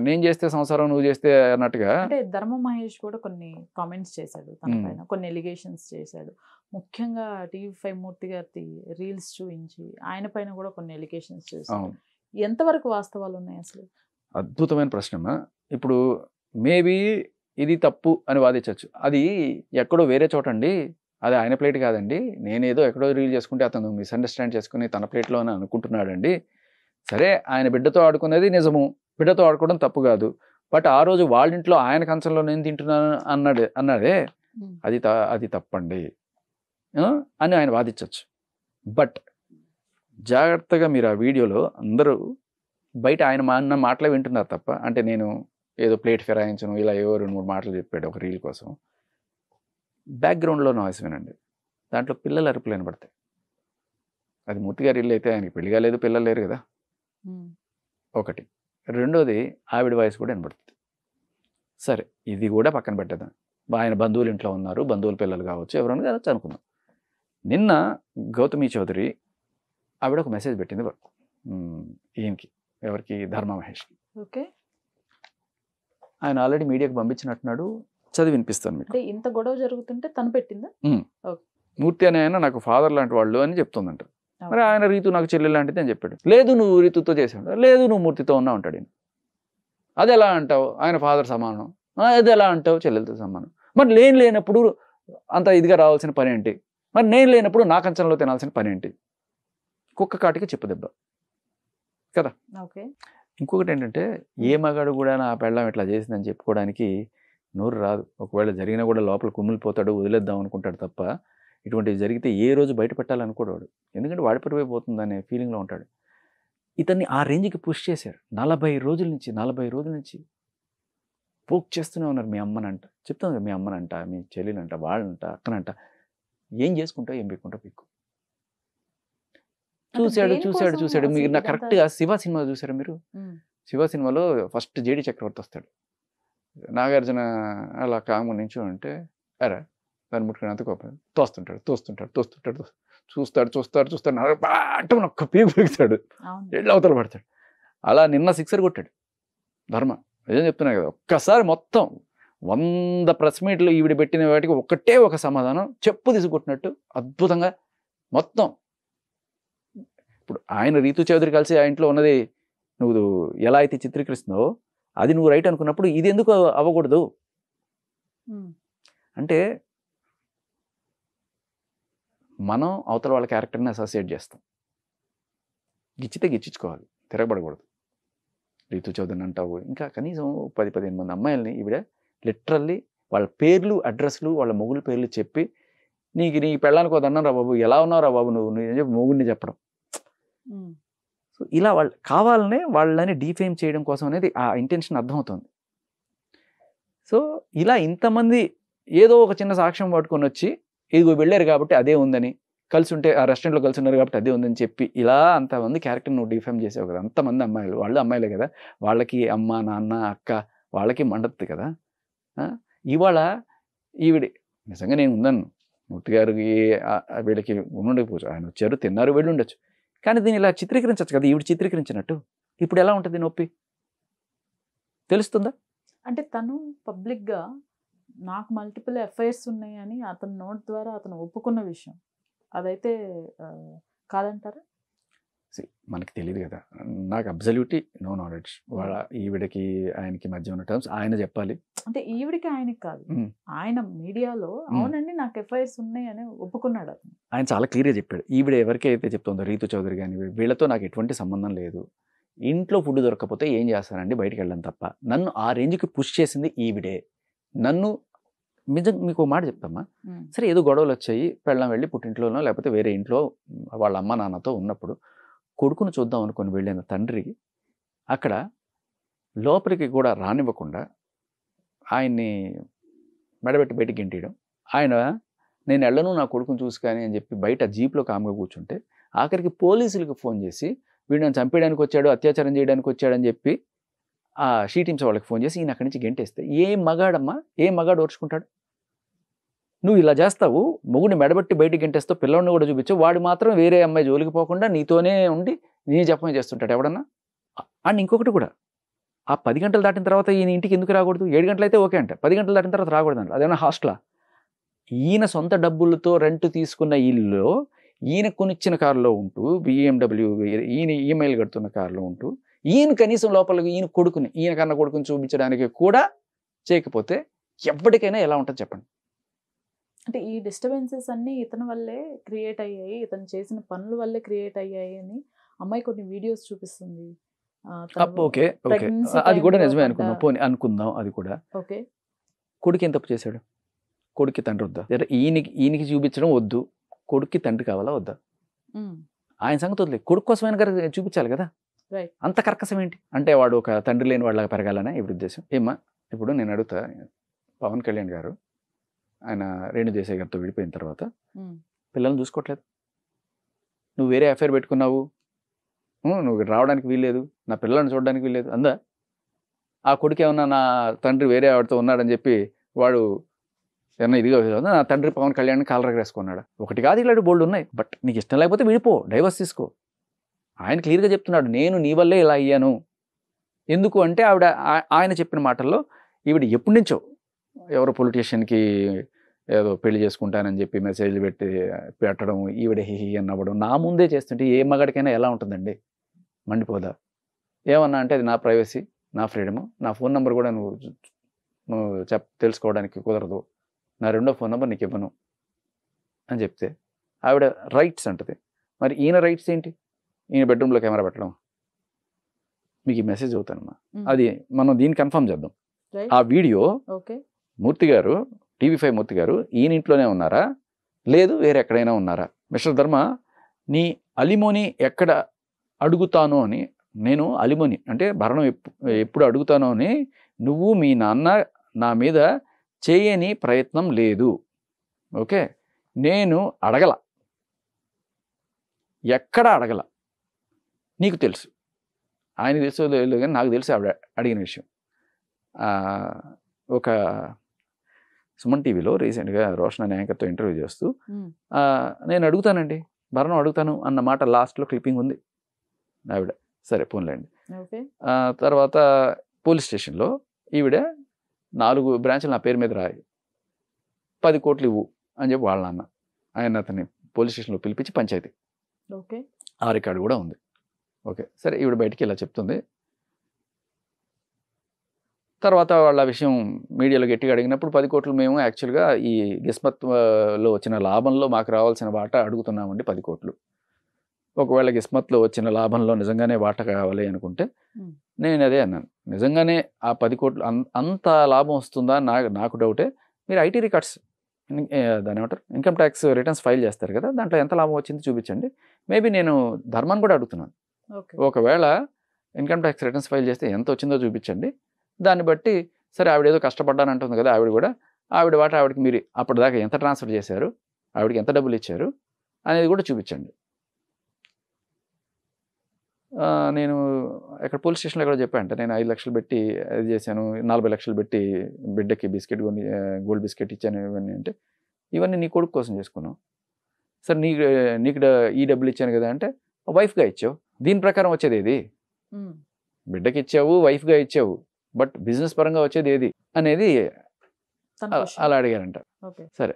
నేను చేస్తే సంసారం నువ్వు చేస్తే అన్నట్టుగా, అంటే ధర్మ మహేష్ కూడా కొన్ని కామెంట్స్ చేశాడు తన పైన, కొన్ని ఎలిగేషన్స్ చేశాడు. ముఖ్యంగా టీవీ5 మూర్తి గారి రీల్స్ చూపించి ఆయన పైన కూడా కొన్ని ఎలిగేషన్స్ చేశాడు. ఎంతవరకు వాస్తవాలు ఉన్నాయి అసలు? అద్భుతమైన ప్రశ్న. ఇప్పుడు మేబీ ఇది తప్పు అని వాదించవచ్చు. అది ఎక్కడో వేరే చోట అండి, అది ఆయన ప్లేట్ కాదండి, నేనేదో ఎక్కడో రీల్ చేసుకుంటే అతను మిస్అండర్స్టాండ్ చేసుకుని తన ప్లేట్లో అని అనుకుంటున్నాడండి. సరే, ఆయన బిడ్డతో ఆడుకునేది నిజము, బిడ్డతో ఆడుకోవడం తప్పు కాదు. బట్ ఆ రోజు వాళ్ళ ఇంట్లో ఆయన కంచంలో నేను తింటున్నాను అన్నాడే అది తప్పండి అని ఆయన వాదించవచ్చు. బట్ జాగ్రత్తగా మీరు ఆ వీడియోలో అందరూ బయట ఆయన అన్న మాటలే వింటున్నారు తప్ప, అంటే నేను ఏదో ప్లేట్ ఫిరాయించను ఇలా ఏవో 2-3 మాటలు చెప్పాడు ఒక రీల్ కోసం. బ్యాక్గ్రౌండ్లో నాయిస్ వినండి, దాంట్లో పిల్లల అరుపులు వినబడతాయి. అది మూర్తి గారి ఇల్లు అయితే ఆయనకి పెళ్లి కాలేదు, పిల్లలు లేరు కదా, ఒకటి. రెండోది ఆవిడ వాయిస్ కూడా వినబడుతుంది. సరే, ఇది కూడా పక్కన పెట్టేద్దాం. ఆయన బంధువులు ఇంట్లో ఉన్నారు, బంధువుల పిల్లలు కావచ్చు, ఎవరైనా కావచ్చు అనుకుందాం. నిన్న గౌతమి చౌదరి ఆవిడ ఒక మెసేజ్ పెట్టింది ఈయనకి, ఎవరికి, ధర్మ మహేష్కి. ఓకే. ఆయన ఆల్రెడీ మీడియాకి పంపించినట్టున్నాడు, చదివి వినిపిస్తాను మీకు. అంటే ఇంత గొడవ జరుగుతుంటే తను పెట్టిందా? మూర్తి అనే ఆయన నాకు ఫాదర్ లాంటి వాళ్ళు అని చెప్తుందంట. మరి ఆయన రీతు నాకు చెల్లెలు లాంటిది అని చెప్పాడు. లేదు నువ్వు రీతుతో చేసాడు, లేదు నువ్వు మూర్తితో ఉన్నావు అంటాడు ఈయన. అది ఎలా అంటావు, ఆయన ఫాదర్ సమానం, అది ఎలా అంటావు చెల్లెలతో సమానం. మరి లేనప్పుడు అంత ఇదిగా రావాల్సిన పని ఏంటి, మరి నేను లేనప్పుడు నా కంచంలో తినాల్సిన పని ఏంటి? కుక్క కాటికి చెప్పు దెబ్బ కదా. ఓకే. ఇంకొకటి ఏంటంటే, ఏ మగాడు కూడా నా పెళ్ళాం ఇట్లా చేసిందని చెప్పుకోవడానికి నోరు రాదు. ఒకవేళ జరిగినా కూడా లోపల కుమిలిపోతాడు, వదిలేద్దాం అనుకుంటాడు తప్ప ఇటువంటివి జరిగితే ఏ రోజు బయట పెట్టాలనుకోడు. ఎందుకంటే వాడి పడిపోతుందనే ఫీలింగ్లో ఉంటాడు. ఇతన్ని ఆ రేంజ్కి పుష్ చేశారు. 40 రోజుల నుంచి పోక్ చేస్తూనే ఉన్నారు. మీ అమ్మనంట చెప్తాను కదా, మీ అమ్మనంట, మీ చెల్లినంట, వాళ్ళంట, అక్కనంట, ఏం చేసుకుంటావు, ఏం పీక్కుంటావు పీక్కు. చూశాడు. మీరు నాకు కరెక్ట్గా శివ సినిమా చూసారా మీరు? శివ సినిమాలో ఫస్ట్ జేడి చక్రవర్తి వస్తాడు, నాగార్జున అలా కాము నుంచి అంటే అరే దాన్ని ముట్టుకుని అంత కోపం తోస్తుంటాడు. చూస్తాడు బాట ఒక్క పీకు పిలుస్తాడు, ఎడ్లు అవతల పడతాడు. అలా నిన్న 6 కొట్టాడు ధర్మ. నిజం చెప్తున్నా కదా, ఒక్కసారి మొత్తం 100 ప్రెస్ మీట్లు ఈవిడ పెట్టిన వాటికి ఒకటే ఒక సమాధానం చెప్పు తీసుకొట్టినట్టు అద్భుతంగా మొత్తం. ఇప్పుడు ఆయన రీతు చౌదరి కలిసి ఆ ఇంట్లో ఉన్నది నువ్వు ఎలా అయితే చిత్రీకరిస్తున్నావో అది నువ్వు రైట్ అనుకున్నప్పుడు ఇది ఎందుకు అవ్వకూడదు అంటే మనం అవతల వాళ్ళ క్యారెక్టర్ని అసోసియేట్ చేస్తాం. గిచ్చితే గిచ్చించుకోవాలి, తిరగబడకూడదు. రీతు చౌదరిని అంటావు, ఇంకా కనీసం 10-15 మంది అమ్మాయిల్ని ఈవిడ లిటరల్లీ వాళ్ళ పేర్లు, అడ్రస్లు, వాళ్ళ మొగుల పేర్లు చెప్పి నీ పెళ్ళానికి వద్దన్నాను రా బాబు, ఎలా ఉన్నావు రా బాబు నువ్వు అని చెప్పి మొగుడిని చెప్పడం. సో ఇలా వాళ్ళు కావాలనే వాళ్ళని డీఫేమ్ చేయడం కోసం అనేది ఆ ఇంటెన్షన్ అర్థమవుతుంది. సో ఇలా ఇంతమంది ఏదో ఒక చిన్న సాక్ష్యం పట్టుకొని వచ్చి ఇదిగో వెళ్ళారు కాబట్టి అదే ఉందని, కలిసి ఉంటే ఆ రెస్టారెంట్లో కలిసి ఉన్నారు కాబట్టి అదే ఉందని చెప్పి ఇలా అంతమంది క్యారెక్టర్ నువ్వు డీఫేమ్ చేసావు కదా. అంతమంది అమ్మాయిలు, వాళ్ళు అమ్మాయిలే కదా, వాళ్ళకి అమ్మ, నాన్న, అక్క వాళ్ళకి మండుతుంది కదా. ఇవాళ ఈవిడి నిజంగా నేను ఉందను, మూర్తి గారికి వీళ్ళకి ఉండకపోవచ్చు, ఆయన వచ్చారు తిన్నారు వెళ్ళి ఉండొచ్చు, కానీ దీన్ని ఇలా చిత్రీకరించవచ్చు కదా ఈవిడ చిత్రీకరించినట్టు. ఇప్పుడు ఎలా ఉంటుంది నొప్పి తెలుస్తుందా? అంటే తను పబ్లిక్గా నాకు మల్టిపుల్ ఎఫ్ఐఆర్స్ ఉన్నాయి అని అతని నోట్ ద్వారా అతను ఒప్పుకున్న విషయం, అదైతే కాదంటారా? మనకి తెలియదు కదా, నాకు అబ్సల్యూట్లీ నో నాలెడ్జ్. వాళ్ళ ఈవిడకి ఆయనకి మధ్య ఉన్న టర్మ్స్ ఆయన చెప్పాలి. అంటే ఈవిడికి ఆయనకి కాదు, ఆయన మీడియాలో అవునండి నాకు ఎఫ్ఐఆర్స్ ఉన్నాయి అని ఒప్పుకున్నాడు అతను. ఆయన చాలా క్లియర్గా చెప్పాడు. ఈవిడ ఎవరికైతే చెప్తుందో రీతు చౌదరి కానీ వీళ్ళతో నాకు ఎటువంటి సంబంధం లేదు, ఇంట్లో ఫుడ్ దొరకకపోతే ఏం చేస్తానండి, బయటికి వెళ్ళడం తప్ప. నన్ను ఆ రేంజ్కి పుష్ చేసింది ఈవిడే. నన్ను మీకు మాట చెప్తామా, సరే ఏదో గొడవలు వచ్చాయి, పెళ్ళం వెళ్ళి పుట్టింట్లోనో లేకపోతే వేరే ఇంట్లో వాళ్ళ అమ్మ నాన్నతో ఉన్నప్పుడు కొడుకును చూద్దాం అనుకుని వెళ్ళిన తండ్రి అక్కడ లోపలికి కూడా రానివ్వకుండా ఆయన్ని మెడబెట్టి బయటికి గెంటేయడం. ఆయన నేను వెళ్ళను నా కొడుకును చూసి కానీ అని చెప్పి బయట జీప్లో కామ్గా కూర్చుంటే ఆఖరికి పోలీసులకు ఫోన్ చేసి వీడు నన్ను చంపేయడానికి వచ్చాడు, అత్యాచారం చేయడానికి వచ్చాడని చెప్పి ఆ షీ టీమ్స్ వాళ్ళకి ఫోన్ చేసి ఈయన అక్కడి నుంచి గెంటేస్తే ఏ మగాడు ఓర్చుకుంటాడు? నువ్వు ఇలా చేస్తావు, మొగుడిని మెడబెట్టి బయటికి గెంటేస్తావు, పిల్లవాడిని కూడా చూపించావు, వాడు మాత్రం వేరే అమ్మాయి జోలికి పోకుండా నీతోనే ఉండి నీ జపమే చేస్తుంటాడు ఎవడన్నా. అండ్ ఇంకొకటి కూడా, ఆ 10 గంటలు దాటిన తర్వాత ఈయన ఇంటికి ఎందుకు రాకూడదు? 7 గంటలు అయితే ఓకే అంటే 10 గంటలు దాటిన తర్వాత రాకూడదు అంటే అదేమన్నా హాస్టలా? ఈయన సొంత డబ్బులతో రెంట్ తీసుకున్న ఇల్లులో ఈయన కొనిచ్చిన కారులో ఉంటూ BMW ఈయన ఈఎంఐలు కడుతున్న కారులో ఉంటూ ఈయన కనీసం లోపలికి ఈయన కన్నా కొడుకుని చూపించడానికి కూడా చేయకపోతే ఎప్పటికైనా ఎలా ఉంటుంది చెప్పండి? అంటే ఈ డిస్టర్బెన్సెస్ అన్నీ ఇతని వల్లే క్రియేట్ అయ్యాయి, ఇతను చేసిన పనుల వల్లే క్రియేట్ అయ్యాయి అని అమ్మాయి కొన్ని వీడియోస్ చూపిస్తుంది. ఓకే అది కూడా నిజమే అనుకుందాం. అది కూడా ఓకే. కొడుకు ఏం తప్పు చేశాడు? కొడుక్కి తండ్రి వద్దా? ఈయనకి చూపించడం వద్దు, కొడుక్కి తండ్రి కావాలా వద్దా? ఆయన సంగతి వదిలే, కొడుకు కోసమైనా చూపించాలి కదా. అంత కర్కసం ఏంటి? అంటే వాడు ఒక తండ్రి లేని వాళ్ళగా పెరగాలనే ఇప్పుడు ఉద్దేశం. ఏమ్మా ఇప్పుడు నేను అడుగుతా, పవన్ కళ్యాణ్ గారు ఆయన రేణు దేశాయ్ గారితో విడిపోయిన తర్వాత పిల్లల్ని చూసుకోవట్లేదు, నువ్వు వేరే అఫైర్ పెట్టుకున్నావు, నువ్వు రావడానికి వీల్లేదు, నా పిల్లల్ని చూడడానికి వీల్లేదు అందా? ఆ కొడుకు ఏమన్నా నా తండ్రి వేరే ఆవిడతో ఉన్నాడని చెప్పి వాడు ఏమన్నా ఇదిగా నా తండ్రి పవన్ కళ్యాణ్ కాలరగరేసుకున్నాడు? ఒకటి కాదు, ఇలాంటి బోల్డ్ ఉన్నాయి. బట్ నీకు ఇష్టం లేకపోతే విడిపో, డైవర్స్ తీసుకో. ఆయన క్లియర్గా చెప్తున్నాడు, నేను నీ వల్లే ఇలా అయ్యాను. ఎందుకు అంటే ఆయన చెప్పిన మాటల్లో ఈవిడ ఎప్పటి నుంచో ఎవరో పొలిటీషియన్కి ఏదో పెళ్లి చేసుకుంటానని చెప్పి మెసేజ్లు పెట్టడం, ఈవిడ హిహి అన్నవ్వడం, నా ముందే చేస్తుంటే ఏ మగాడికైనా ఎలా ఉంటుందండి? మండిపోదా? ఏమన్నా అంటే అది నా ప్రైవసీ, నా ఫ్రీడము, నా ఫోన్ నెంబర్ కూడా నువ్వు తెలుసుకోవడానికి కుదరదు, నా రెండో ఫోన్ నెంబర్ నీకు ఇవ్వను అని చెప్తే ఆవిడ రైట్స్ అంటది. మరి ఈయన రైట్స్ ఏంటి? ఈయన బెడ్రూమ్లో కెమెరా పెట్టడం. మీకు ఈ మెసేజ్ అవుతానమ్మా, అది మనం దీన్ని కన్ఫర్మ్ చేద్దాం. ఆ వీడియో మూర్తి గారు, TV5 మూర్తి గారు ఈయన ఇంట్లోనే ఉన్నారా, లేదు వేరే ఎక్కడైనా ఉన్నారా? మిస్టర్ ధర్మ, నీ అలిమోని ఎక్కడ అడుగుతాను అని, నేను అలిమోని అంటే భరణం ఎప్పుడు అడుగుతాను అని నువ్వు మీ నాన్న నా మీద చేయని ప్రయత్నం లేదు. ఓకే, నేను అడగల, ఎక్కడ అడగల. నీకు తెలుసు, ఆయన తెలుసు లేదు కానీ నాకు తెలుసు ఆవిడ అడిగిన విషయం. ఒక సుమన్ టీవీలో రీసెంట్గా రోషన్ అనే యాంకర్తో ఇంటర్వ్యూ చేస్తూ నేను అడుగుతానండి, భరణం అడుగుతాను అన్న మాట లాస్ట్లో క్లిప్పింగ్ ఉంది ఆవిడ. సరే పోన్లేండి. తర్వాత పోలీస్ స్టేషన్లో ఈవిడ 4 బ్రాంచ్లు నా పేరు మీద రాయి, 10 కోట్లు ఇవ్వు అని చెప్పి వాళ్ళ నాన్న ఆయన అతన్ని పోలీస్ స్టేషన్లో పిలిపించి పంచాయతీ. ఆ రికార్డు కూడా ఉంది. ఓకే, సరే ఈవిడ బయటికి ఇలా చెప్తుంది. తర్వాత వాళ్ళ విషయం మీడియాలో గట్టిగా అడిగినప్పుడు 10 కోట్లు మేము యాక్చువల్గా ఈ గిస్మత్లో వచ్చిన లాభంలో మాకు రావాల్సిన వాటా అడుగుతున్నామండి 10 కోట్లు. ఒకవేళ గిస్మత్లో వచ్చిన లాభంలో నిజంగానే వాటా కావాలి అనుకుంటే నేను అదే అన్నాను, నిజంగానే ఆ 10 కోట్లు అంత లాభం వస్తుందా నాకు డౌటే. మీరు ఐటీ రికార్డ్స్ దాని ఏమంటారు ఇన్కమ్ ట్యాక్స్ రిటర్న్స్ ఫైల్ చేస్తారు కదా, దాంట్లో ఎంత లాభం వచ్చింది చూపించండి. మేబీ నేను ధర్మాన్ని కూడా అడుగుతున్నాను, ఒకవేళ ఇన్కమ్ ట్యాక్స్ రిటర్న్స్ ఫైల్ చేస్తే ఎంత వచ్చిందో చూపించండి. దాన్ని బట్టి సరే ఆవిడ ఏదో కష్టపడ్డానంటుంది కదా, ఆవిడ వాట ఆవిడకి మీరు అప్పటిదాకా ఎంత ట్రాన్స్ఫర్ చేశారు, ఆవిడకి ఎంత డబ్బులు ఇచ్చారు అనేది కూడా చూపించండి. నేను ఎక్కడ పోలీస్ స్టేషన్లో ఎక్కడ చెప్పానంటే నేను 5 లక్షలు పెట్టి అది చేశాను, 40 లక్షలు పెట్టి బిడ్డకి బిస్కెట్ కొని గోల్డ్ బిస్కెట్ ఇచ్చాను ఇవన్నీ అంటే, ఇవన్నీ నీ కొడుకు కోసం చేసుకున్నావు. సరే నీకు ఈ డబ్బులు ఇచ్చాను కదా అంటే వైఫ్గా ఇచ్చావు, దీని ప్రకారం వచ్చేది ఏది? బిడ్డకి ఇచ్చావు, వైఫ్గా ఇచ్చావు, బట్ బిజినెస్ పరంగా వచ్చేది ఏది అనేది అలా అడిగారంట. సరే,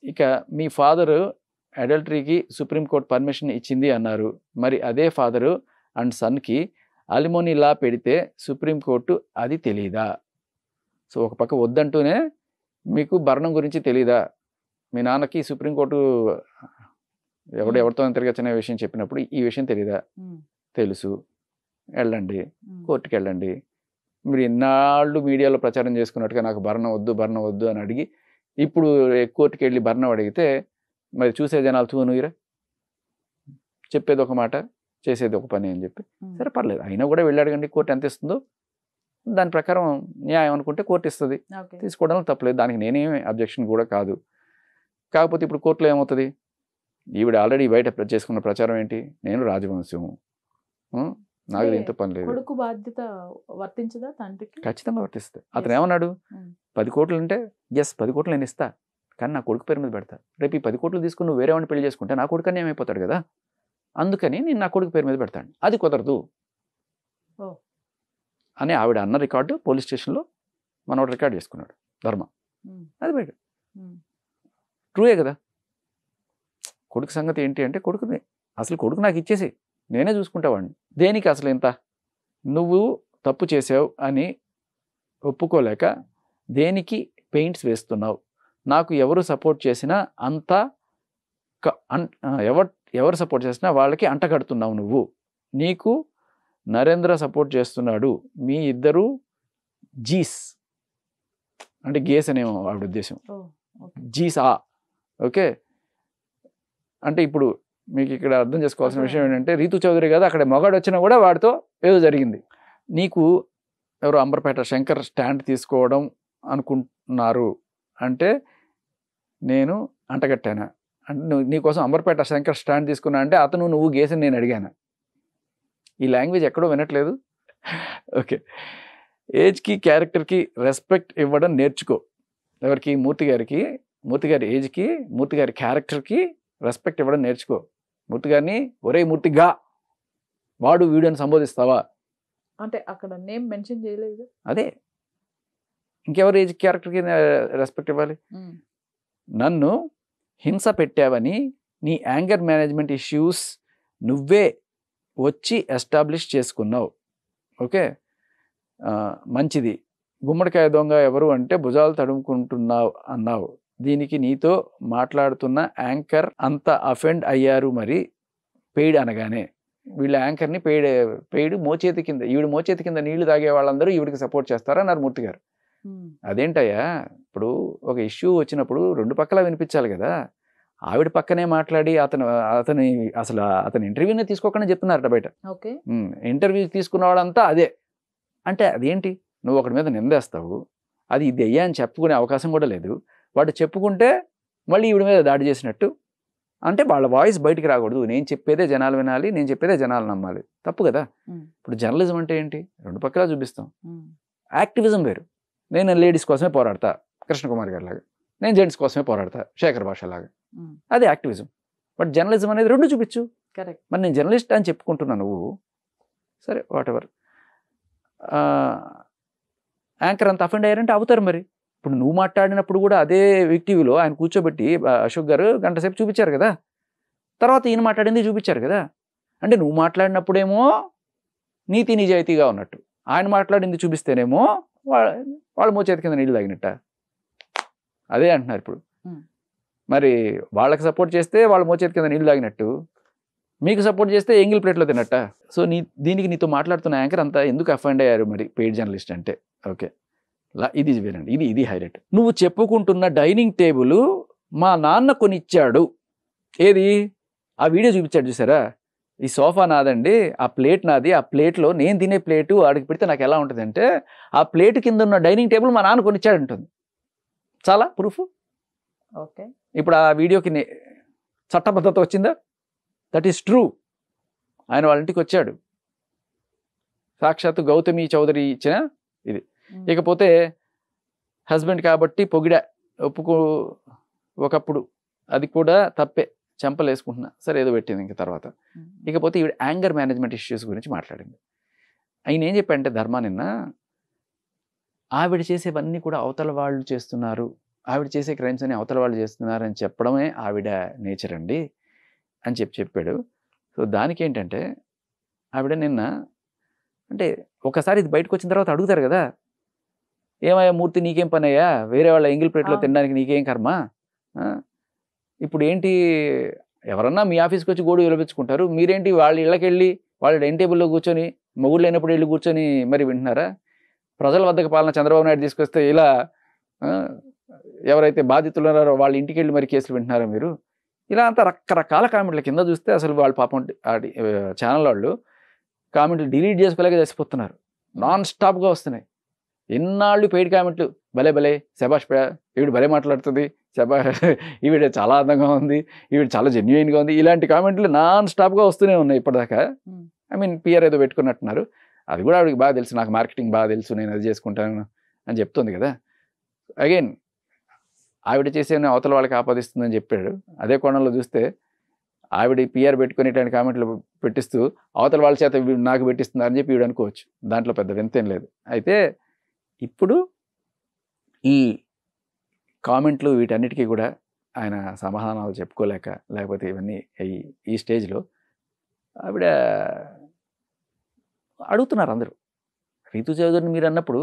ఇక మీ ఫాదరు అడల్టరీకి సుప్రీంకోర్టు పర్మిషన్ ఇచ్చింది అన్నారు, మరి అదే ఫాదరు అండ్ సన్కి అలిమోనీ లా పెడితే సుప్రీంకోర్టు అది తెలీదా? సో ఒక పక్క వద్దంటూనే మీకు భరణం గురించి తెలీదా? మీ నాన్నకి సుప్రీంకోర్టు ఎవరితో తిరగచ్చనే విషయం చెప్పినప్పుడు ఈ విషయం తెలీదా? తెలుసు, వెళ్ళండి కోర్టుకి వెళ్ళండి. మీరు ఇన్నాళ్ళు మీడియాలో ప్రచారం చేసుకున్నట్టుగా నాకు భరణం వద్దు అని అడిగి ఇప్పుడు కోర్టుకి వెళ్ళి భరణం అడిగితే మరి చూసే జనాలు చూనురా, చెప్పేది ఒక మాట చేసేది ఒక పని అని చెప్పి, సరే పర్లేదు అయినా కూడా వెళ్ళి అడగండి, కోర్టు ఎంత ఇస్తుందో దాని ప్రకారం న్యాయం అనుకుంటే కోర్టు ఇస్తుంది, తీసుకోవడంలో తప్పలేదు, దానికి నేనేమి అబ్జెక్షన్ కూడా కాదు. కాకపోతే ఇప్పుడు కోర్టులో ఏమవుతుంది, ఈవిడ ఆల్రెడీ బయట చేసుకున్న ప్రచారం ఏంటి, నేను రాజవంశం, నాకు దీంతో పని లేదు. కొడుకు బాధ్యత వర్తించదా తండ్రికి? ఖచ్చితంగా వర్తిస్తుంది. అతను ఏమన్నాడు, 10 కోట్లు అంటే 10 కోట్లు నేను ఇస్తా, కానీ నా కొడుకు పేరు మీద పెడతా. రేపు ఈ 10 కోట్లు తీసుకుని నువ్వు వేరే వాడిని పెళ్లి చేసుకుంటే నా కొడుకు అన్నీ ఏమైపోతాడు కదా, అందుకని నేను నా కొడుకు పేరు మీద పెడతాను, అది కుదరదు అని ఆవిడ అన్న రికార్డు పోలీస్ స్టేషన్లో మనోడు రికార్డ్ చేసుకున్నాడు ధర్మ. అది బయట ట్రూయే కదా. కొడుకు సంగతి ఏంటి అంటే కొడుకు నాకు ఇచ్చేసి నేనే చూసుకుంటావాడిని, దేనికి అసలు ఇంత నువ్వు తప్పు చేసావు అని ఒప్పుకోలేక దేనికి పెయింట్స్ వేస్తున్నావు, నాకు ఎవరు సపోర్ట్ చేసినా అంతా ఎవరు సపోర్ట్ చేసినా వాళ్ళకి అంటగడుతున్నావు నువ్వు, నీకు నరేంద్ర సపోర్ట్ చేస్తున్నాడు, మీ ఇద్దరు జీస్ అంటే గేస్ అనేమో ఆవిడ ఉద్దేశం, జీసా. ఓకే, అంటే ఇప్పుడు మీకు ఇక్కడ అర్థం చేసుకోవాల్సిన విషయం ఏంటంటే రీతు చౌదరి కదా, అక్కడ మొగాడు వచ్చినా కూడా వాడితో ఏదో జరిగింది. నీకు ఎవరు అంబర్పేట శంకర్ స్టాండ్ తీసుకోవడం అనుకుంటున్నారు అంటే నేను అంటగట్టానా అంటే నీకోసం అంబర్పేట శంకర్ స్టాండ్ తీసుకున్నా అంటే అతను నువ్వు గేసని నేను అడిగాను. ఈ లాంగ్వేజ్ ఎక్కడో వినట్లేదు. ఓకే, ఏజ్కి క్యారెక్టర్కి రెస్పెక్ట్ ఇవ్వడం నేర్చుకో. ఎవరికి? మూర్తి గారి ఏజ్కి మూర్తి గారి క్యారెక్టర్కి రెస్పెక్ట్ ఇవ్వడం నేర్చుకో. మూర్తి గారిని ఒరే మూర్తిగా వాడు వీడియోని సంబోధిస్తావా అంటే అక్కడ నేమ్ మెన్షన్ చేయలేదు. అదే ఇంకెవరు ఏజ్ క్యారెక్టర్కి రెస్పెక్ట్ ఇవ్వాలి? నన్ను హింస పెట్టావని నీ యాంగర్ మేనేజ్మెంట్ ఇష్యూస్ నువ్వే వచ్చి ఎస్టాబ్లిష్ చేసుకున్నావు. ఓకే, మంచిది. గుమ్మడికాయ దొంగ ఎవరు అంటే భుజాలు తడుముకుంటున్నావు అన్నావు. దీనికి నీతో మాట్లాడుతున్న యాంకర్ అంత అఫెండ్ అయ్యారు. మరి పెయిడ్ అనగానే వీళ్ళ యాంకర్ని పెయిడ్ మోచేతి కింద, ఈవిడ మోచేతి కింద నీళ్లు తాగే వాళ్ళందరూ ఈవిడికి సపోర్ట్ చేస్తారన్నారు మూర్తి గారు. అదేంటయ్యా, ఇప్పుడు ఒక ఇష్యూ వచ్చినప్పుడు రెండు పక్కల వినిపించాలి కదా. ఆవిడ పక్కనే మాట్లాడి అతని ఇంటర్వ్యూనే తీసుకోకుండా చెప్తున్నారట బయట. ఇంటర్వ్యూ తీసుకున్న వాళ్ళంతా అదే అంటే అదేంటి, నువ్వు ఒకటి మీద నిందేస్తావు, అది ఇది అయ్యా అని చెప్పుకునే అవకాశం కూడా లేదు. వాడు చెప్పుకుంటే మళ్ళీ ఈవిడ మీద దాడి చేసినట్టు. అంటే వాళ్ళ వాయిస్ బయటికి రాకూడదు, నేను చెప్పేదే జనాలు వినాలి, నేను చెప్పేదే జనాలు నమ్మాలి. తప్పు కదా. ఇప్పుడు జర్నలిజం అంటే ఏంటి, రెండు పక్కలా చూపిస్తాం. యాక్టివిజం వేరు, నేను లేడీస్ కోసమే పోరాడతా కృష్ణకుమార్ గారి లాగా, నేను జెంట్స్ కోసమే పోరాడతా శేఖర్ భాష లాగా, అది యాక్టివిజం. బట్ జర్నలిజం అనేది రెండు చూపించు. మరి నేను జర్నలిస్ట్ అని చెప్పుకుంటున్నా, నువ్వు సరే వాట్ ఎవర్. యాంకర్ అంత అఫెండ్ అయ్యారంటే అవుతారు. మరి ఇప్పుడు నువ్వు మాట్లాడినప్పుడు కూడా అదే టీవీలో ఆయన కూర్చోబెట్టి అశోక్ గారు గంట సేపు చూపించారు కదా, తర్వాత ఈయన మాట్లాడింది చూపించారు కదా. అంటే నువ్వు మాట్లాడినప్పుడేమో నీతి నిజాయితీగా ఉన్నట్టు, ఆయన మాట్లాడింది చూపిస్తేనేమో వాళ్ళ మోచేతి కింద నీళ్ళు తాగినట్ట. అదే అంటున్నారు ఇప్పుడు. మరి వాళ్ళకి సపోర్ట్ చేస్తే వాళ్ళ మోచేతి కింద నీళ్ళు తాగినట్టు, మీకు సపోర్ట్ చేస్తే ఎంగిల్ ప్లేట్లో తినట్ట. సో దీనికి నీతో మాట్లాడుతున్న యాంకర్ అంతా ఎందుకు అఫెండ్ అయ్యారు మరి పెయిడ్ జర్నలిస్ట్ అంటే. ఓకే, ఇది వినండి, ఇది హైలైట్. నువ్వు చెప్పుకుంటున్న డైనింగ్ టేబుల్ మా నాన్న కొనిచ్చాడు. ఏది, ఆ వీడియో చూపించాడు చూసారా, ఈ సోఫా నాదండి, ఆ ప్లేట్ నాది, ఆ ప్లేట్లో నేను తినే ప్లేటు ఆడికి పెడితే నాకు ఎలా ఉంటుంది అంటే ఆ ప్లేట్ కింద ఉన్న డైనింగ్ టేబుల్ మా నాన్న కొనిచ్చాడు ఉంటుంది. చాలా ప్రూఫ్. ఓకే, ఇప్పుడు ఆ వీడియోకి చట్టబద్ధత వచ్చిందా? That is true. ఆయన వాళ్ళ ఇంటికి వచ్చాడు, సాక్షాత్తు గౌతమి చౌదరి ఇచ్చిన ఇది. ఇకపోతే హస్బెండ్ కాబట్టి పొగిడ ఒప్పుకో, ఒకప్పుడు అది కూడా తప్పే, చెంపలు వేసుకుంటున్నా సరే ఏదో పెట్టింది ఇంక తర్వాత. ఇకపోతే ఈవిడ యాంగర్ మేనేజ్మెంట్ ఇష్యూస్ గురించి మాట్లాడింది. ఆయన ఏం చెప్పాడంటే ధర్మా నిన్న, ఆవిడ చేసేవన్నీ కూడా అవతల వాళ్ళు చేస్తున్నారు, ఆవిడ చేసే క్రైమ్స్ అని అవతల వాళ్ళు చేస్తున్నారు అని చెప్పడమే ఆవిడ నేచర్ అండి అని చెప్పాడు. సో దానికి ఏంటంటే ఆవిడ నిన్న అంటే ఒకసారి ఇది బయటకు వచ్చిన తర్వాత అడుగుతారు కదా, ఏమయ్యా మూర్తి నీకేం పని అయ్యా, వేరే వాళ్ళ ఎంగిల్ ప్లేట్లో తినడానికి నీకేం కర్మ, ఇప్పుడు ఏంటి ఎవరన్నా మీ ఆఫీస్కి వచ్చి గోడు విలపించుకుంటారు, మీరేంటి వాళ్ళ ఇళ్ళకి వెళ్ళి వాళ్ళ డైనింగ్ టేబుల్లో కూర్చొని మొగుడు లేనప్పుడు వెళ్ళి కూర్చొని మరి వింటున్నారా? ప్రజల వద్దకు పాలన చంద్రబాబు నాయుడు తీసుకొస్తే ఇలా ఎవరైతే బాధితులు ఉన్నారో వాళ్ళ ఇంటికి వెళ్ళి మరి కేసులు వింటున్నారో మీరు, ఇలా అంతా రకరకాల కామెంట్ల కింద చూస్తే అసలు వాళ్ళు పాపం ఛానల్ వాళ్ళు కామెంట్లు డిలీట్ చేసుకోలేక చచ్చిపోతున్నారు, నాన్ స్టాప్గా వస్తున్నాయి. ఎన్నాళ్ళు పెయిడ్ కామెంట్లు, భలే భలే శభాష్, ఈవిడ భలే మాట్లాడుతుంది, ఈవిడ చాలా అందంగా ఉంది, ఈవిడ చాలా జెన్యుయిన్గా ఉంది, ఇలాంటి కామెంట్లు నాన్ స్టాప్గా వస్తూనే ఉన్నాయి ఇప్పటిదాకా. ఐ మీన్ పిఆర్ ఏదో పెట్టుకున్నట్టున్నారు, అది కూడా ఆవిడకి బాగా తెలుసు, నాకు మార్కెటింగ్ బాగా తెలుసు, నేను అది చేసుకుంటాను అని చెప్తుంది కదా. అగైన్ ఆవిడ చేసే అవతల వాళ్ళకి ఆపాదిస్తుందని చెప్పాడు. అదే కోణంలో చూస్తే ఆవిడ పిఆర్ పెట్టుకుని ఇట్లాంటి కామెంట్లు పెట్టిస్తూ అవతల వాళ్ళ చేత నాకు పెట్టిస్తున్నారని చెప్పి ఈవిడ అనుకోవచ్చు, దాంట్లో పెద్ద వింతేం లేదు. అయితే ఇప్పుడు ఈ కామెంట్లు వీటన్నిటికీ కూడా ఆయన సమాధానాలు చెప్పుకోలేక, లేకపోతే ఇవన్నీ ఈ స్టేజ్లో ఆవిడ అడుగుతున్నారు అందరూ. రీతు చౌదరిని మీరు అన్నప్పుడు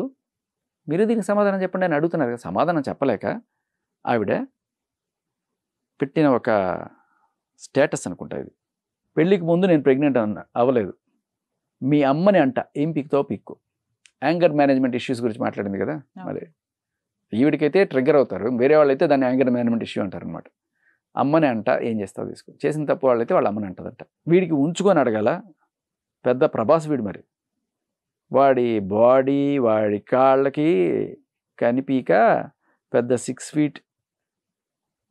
మీరు దీనికి సమాధానం చెప్పండి అని అడుగుతున్నారు కదా. సమాధానం చెప్పలేక ఆవిడ పెట్టిన ఒక స్టేటస్ అనుకుంటా ఇది, పెళ్ళికి ముందు నేను ప్రెగ్నెంట్ అవ్వలేదు, మీ అమ్మని అంట ఏం పిక్తో పిక్కు. యాంగర్ మేనేజ్మెంట్ ఇష్యూస్ గురించి మాట్లాడింది కదా. మరి ఈవిడికైతే ట్రిగ్గర్ అవుతారు, వేరే వాళ్ళైతే దాన్ని యాంగర్ మేనేజ్మెంట్ ఇష్యూ అంటారు అనమాట. అమ్మని అంట ఏం చేస్తావు తీసుకో, చేసిన తప్పు వాళ్ళైతే వాళ్ళ అమ్మని అంటదంట. వీడికి ఉంచుకొని అడగాల, పెద్ద ప్రభాస్ వీడు. మరి వాడి బాడీ వాడి కాళ్ళకి కనిపీక పెద్ద 6 feet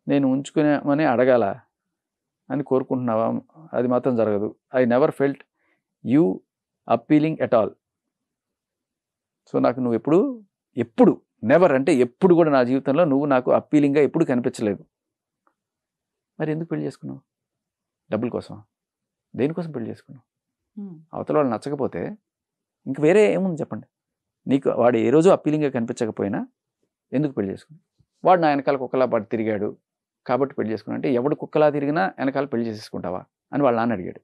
నేను ఉంచుకునేమని అడగాల అని కోరుకుంటున్నావా? అది మాత్రం జరగదు. I never felt you appealing at all. So నాకు నువ్వు ఎప్పుడు నెవర్ అంటే ఎప్పుడు కూడా నా జీవితంలో నువ్వు నాకు అప్పీలింగ్గా ఎప్పుడు కనిపించలేదు. మరి ఎందుకు పెళ్లి చేసుకున్నావు? డబ్బుల కోసం? దేనికోసం పెళ్లి చేసుకున్నావు? అవతల వాళ్ళు నచ్చకపోతే ఇంక వేరే ఏముంది చెప్పండి. నీకు వాడు ఏ రోజు అప్పీలింగ్గా కనిపించకపోయినా ఎందుకు పెళ్లి చేసుకున్నావు? వాడు నా వెనకాల కుక్కలా పడి తిరిగాడు కాబట్టి పెళ్లి చేసుకున్నా అంటే ఎవడు కుక్కలా తిరిగినా వెనకాల పెళ్లి చేసేసుకుంటావా అని వాళ్ళ నాన్న అడిగాడు.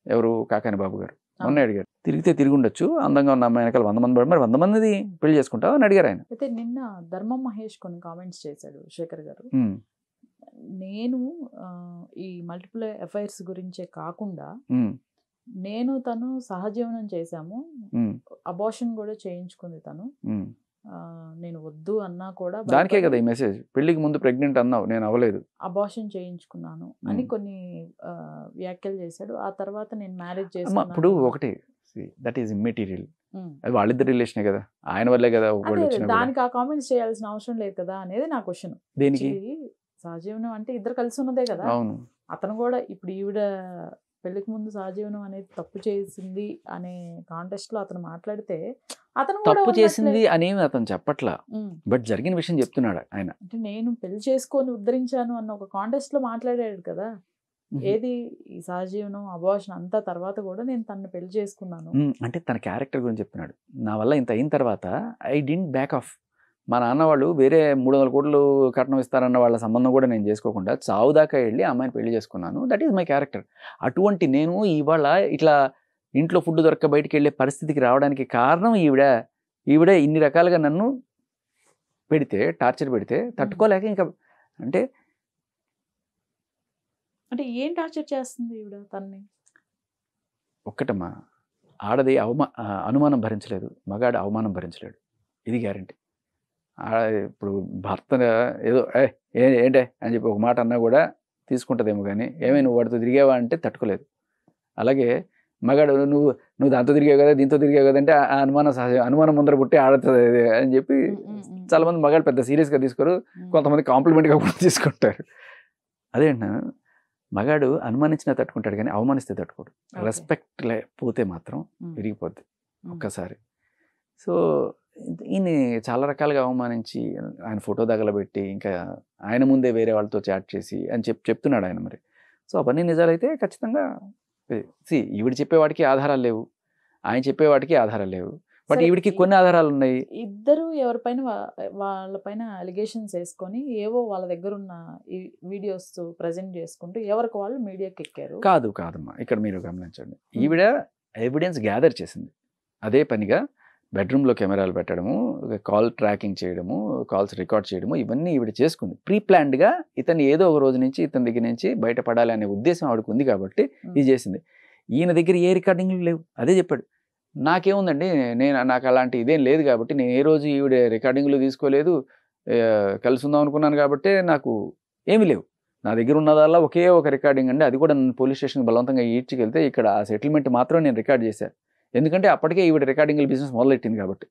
ఎవరు? కాకాని బాబు గారు మొన్న అడిగారు. తిరిగితే తిరిగి ఉండొచ్చు, అందంగా ఉన్న అమ్మాయి వెనకాల 100 మంది పడి మరి 100 మందిది పెళ్లి చేసుకుంటావా అని అడిగారు ఆయన. అయితే నిన్న ధర్మం మహేష్ కొన్ని కామెంట్స్ చేశాడు శేఖర్ గారు. నేను ఈ మల్టిపుల్ ఎఫైర్స్ గురించే కాకుండా నేను తను సహజీవనం చేశాము, అబార్షన్ కూడా చేయించుకుంది తను, నేను వద్దు అన్నా కూడా దానికే కదా ఈ మెసేజ్. పెళ్లికి ముందు ప్రెగ్నెంట్ అన్నావు, నేను అవ్వలేదు, అబార్షన్ చేయించుకున్నాను అని కొన్ని వ్యాఖ్యలు చేశాడు. ఆ తర్వాత నేను మ్యారేజ్ చేశాను. ఇప్పుడు ఒకటి దట్ ఈస్ ఇమ్మెటీరియల్, అది వాళ్ళిద్దరు రిలేషనే కదా, ఆయన వల్లే కదా. దానికి ఆ కామెంట్స్ చేయాల్సిన అవసరం లేదు కదా అనేది నా క్వశ్చన్. దేనికి? సహజీవనం అంటే ఇద్దరు కలిసి ఉన్నదే కదా. అవును. అతను కూడా ఇప్పుడు ఈవిడ పెళ్లికి ముందు సహజీవనం అనేది తప్పు చేసింది అనే కాంటెస్ట్ లో అతను మాట్లాడితే అతను తప్పు చేసింది అనేమి అతను చెప్పట్లా, బట్ జరిగిన విషయం చెప్తున్నాడు ఆయన. అంటే నేను పెళ్లి చేసుకొని ఉద్ధరించాను అన్న ఒక కాంటెస్ట్ లో మాట్లాడాడు కదా. ఏది ఈ సహజీవనం అబార్షన్ అంతా తర్వాత కూడా నేను తనని పెళ్లి చేసుకున్నాను అంటే తన క్యారెక్టర్ గురించి చెప్తున్నాడు. నా వల్ల ఇంత అయిన తర్వాత ఐ డింట్ బ్యాక్ ఆఫ్. మా నాన్న వాళ్ళు వేరే 300 కోట్లు కట్నం ఇస్తారన్న వాళ్ళ సంబంధం కూడా నేను చేసుకోకుండా చావు దాకా వెళ్ళి అమ్మాయిని పెళ్లి చేసుకున్నాను. That is my character. అటువంటి నేను ఇవాళ ఇట్లా ఇంట్లో ఫుడ్ దొరక్క బయటికి వెళ్ళే పరిస్థితికి రావడానికి కారణం ఈవిడ ఇన్ని రకాలుగా నన్ను పెడితే, టార్చర్ పెడితే తట్టుకోలేక ఇంకా అంటే ఏం టార్చర్ చేస్తుంది ఈవిడ తనని? ఒక్కటమ్మా, ఆడది అనుమానం భరించలేదు, మగాడు అవమానం భరించలేడు, ఇది గ్యారంటీ. ఇప్పుడు భర్త ఏదో ఏంటే అని చెప్పి ఒక మాట అన్నా కూడా తీసుకుంటుందేమో, కానీ ఏమై నువ్వు వాడితో తిరిగావా అంటే తట్టుకోలేదు. అలాగే మగాడు నువ్వు దాంతో తిరిగావు కదా, దీంతో తిరిగావు కదా అంటే ఆ అనుమానం ముందర పుట్టి ఆడుతుంది అని చెప్పి చాలామంది మగాడు పెద్ద సీరియస్గా తీసుకోరు, కొంతమంది కాంప్లిమెంట్గా కూడా తీసుకుంటారు. అదేంటా, మగాడు అనుమానించినా తట్టుకుంటాడు కానీ అవమానిస్తే తట్టుకోడు. రెస్పెక్ట్ పోతే మాత్రం విరిగిపోద్ది ఒక్కసారి. సో ఈయన చాలా రకాలుగా అవమానించి ఆయన ఫోటో తగలబెట్టి ఇంకా ఆయన ముందే వేరే వాళ్ళతో చాట్ చేసి అని చెప్తున్నాడు ఆయన. మరి సో అవన్నీ నిజాలైతే ఖచ్చితంగా ఈవిడ చెప్పేవాడికి ఆధారాలు లేవు, ఆయన చెప్పేవాడికి ఆధారాలు లేవు, బట్ ఈవిడికి కొన్ని ఆధారాలు ఉన్నాయి. ఇద్దరు ఎవరిపైన వాళ్ళపైన అలిగేషన్స్ వేసుకొని ఏవో వాళ్ళ దగ్గర ఉన్న ఈ వీడియోస్ ప్రజెంట్ చేసుకుంటూ ఎవరికి వాళ్ళు మీడియాకి ఎక్కారు. కాదమ్మా, ఇక్కడ మీరు గమనించండి, ఈవిడ ఎవిడెన్స్ గ్యాదర్ చేసింది. అదే పనిగా బెడ్రూమ్లో కెమెరాలు పెట్టడము, కాల్ ట్రాకింగ్ చేయడము, కాల్స్ రికార్డ్ చేయడము, ఇవన్నీ ఈవిడ చేసుకుంది. ప్రీ ప్లాన్డ్గా ఇతను ఏదో ఒక రోజు నుంచి ఇతని దగ్గర నుంచి బయటపడాలి అనే ఉద్దేశం ఆవిడకు ఉంది కాబట్టి ఇది చేసింది. ఈయన దగ్గర ఏ రికార్డింగ్లు లేవు, అదే చెప్పాడు. నాకేముందండి, నాకు అలాంటి ఇదేం లేదు కాబట్టి నేను ఏ రోజు ఈవిడ రికార్డింగ్లు తీసుకోలేదు, కలిసి ఉందాం అనుకున్నాను కాబట్టి నాకు ఏమీ లేవు. నా దగ్గర ఉన్నదల్లా ఒకే ఒక రికార్డింగ్ అండి, అది కూడా నన్ను పోలీస్ స్టేషన్కి బలవంతంగా ఈడ్చుకెళ్తే ఇక్కడ ఆ సెటిల్మెంట్ మాత్రం నేను రికార్డ్ చేశాను. ఎందుకంటే అప్పటికే ఈవిడ రికార్డింగ్ల బిజినెస్ మొదలెట్టింది కాబట్టి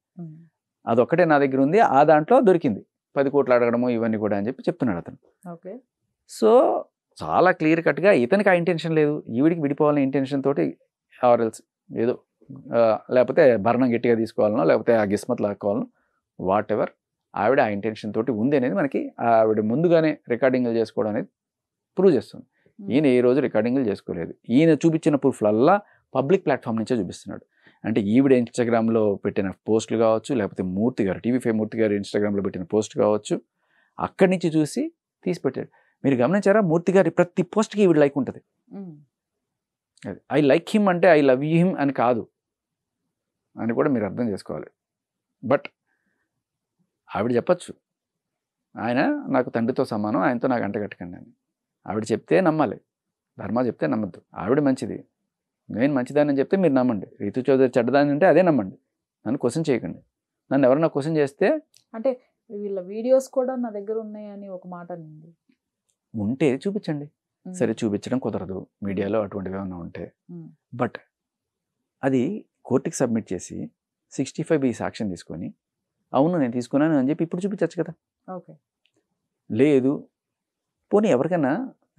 అదొక్కటే నా దగ్గర ఉంది, ఆ దాంట్లో దొరికింది 10 కోట్లు అడగడము ఇవన్నీ కూడా అని చెప్తున్నాడు అతను. సో చాలా క్లియర్ కట్గా ఇతనికి ఆ ఇంటెన్షన్ లేదు, ఈవిడికి విడిపోవాలనే ఇంటెన్షన్ తోటి ఆర్ఎల్స్ ఏదో లేకపోతే భరణం గట్టిగా తీసుకోవాలనో లేకపోతే ఆ గిస్మత్ లాక్కోవాలనో వాట్ ఎవర్ ఆవిడ ఆ ఇంటెన్షన్ తోటి ఉంది అనేది మనకి ఆవిడ ముందుగానే రికార్డింగ్లు చేసుకోవడం అనేది ప్రూవ్ చేస్తుంది. ఈయన ఏ రోజు రికార్డింగ్లు చేసుకోలేదు. ఈయన చూపించిన ప్రూఫ్లల్లా పబ్లిక్ ప్లాట్ఫామ్ నుంచే చూపిస్తున్నాడు. అంటే ఈవిడ ఇన్స్టాగ్రామ్లో పెట్టిన పోస్టులు కావచ్చు, లేకపోతే మూర్తి గారు TV5 మూర్తి గారు ఇన్స్టాగ్రామ్లో పెట్టిన పోస్ట్ కావచ్చు, అక్కడి నుంచి చూసి తీసి పెట్టాడు. మీరు గమనించారా, మూర్తి గారి ప్రతి పోస్ట్కి ఈవిడ లైక్ ఉంటుంది. ఐ లైక్ హిమ్ అంటే ఐ లవ్ హిమ్ అని కాదు అని కూడా మీరు అర్థం చేసుకోవాలి. బట్ ఆవిడ చెప్పచ్చు, ఆయన నాకు తండ్రితో సమానం, ఆయనతో నాకు అంటగట్టకండి అని. ఆవిడ చెప్తే నమ్మాలి, ధర్మ చెప్తే నమ్మద్దు. ఆవిడ మంచిది, నేను మంచిదాన్ని చెప్తే మీరు నమ్మండి. రీతు చౌదరి చెడ్డదాన్ని అంటే అదే నమ్మండి, నన్ను క్వశ్చన్ చేయకండి. నన్ను ఎవరన్నా క్వశ్చన్ చేస్తే అంటే వీళ్ళ వీడియోస్ కూడా నా దగ్గర ఉన్నాయని ఒక మాట ఉంటే చూపించండి. సరే చూపించడం కుదరదు మీడియాలో అటువంటివి ఏమైనా ఉంటే, బట్ అది కోర్టుకి సబ్మిట్ చేసి 65B సాక్ష్యం తీసుకొని అవును నేను తీసుకున్నాను అని చెప్పి ఇప్పుడు చూపించచ్చు కదా. లేదు పోనీ ఎవరికైనా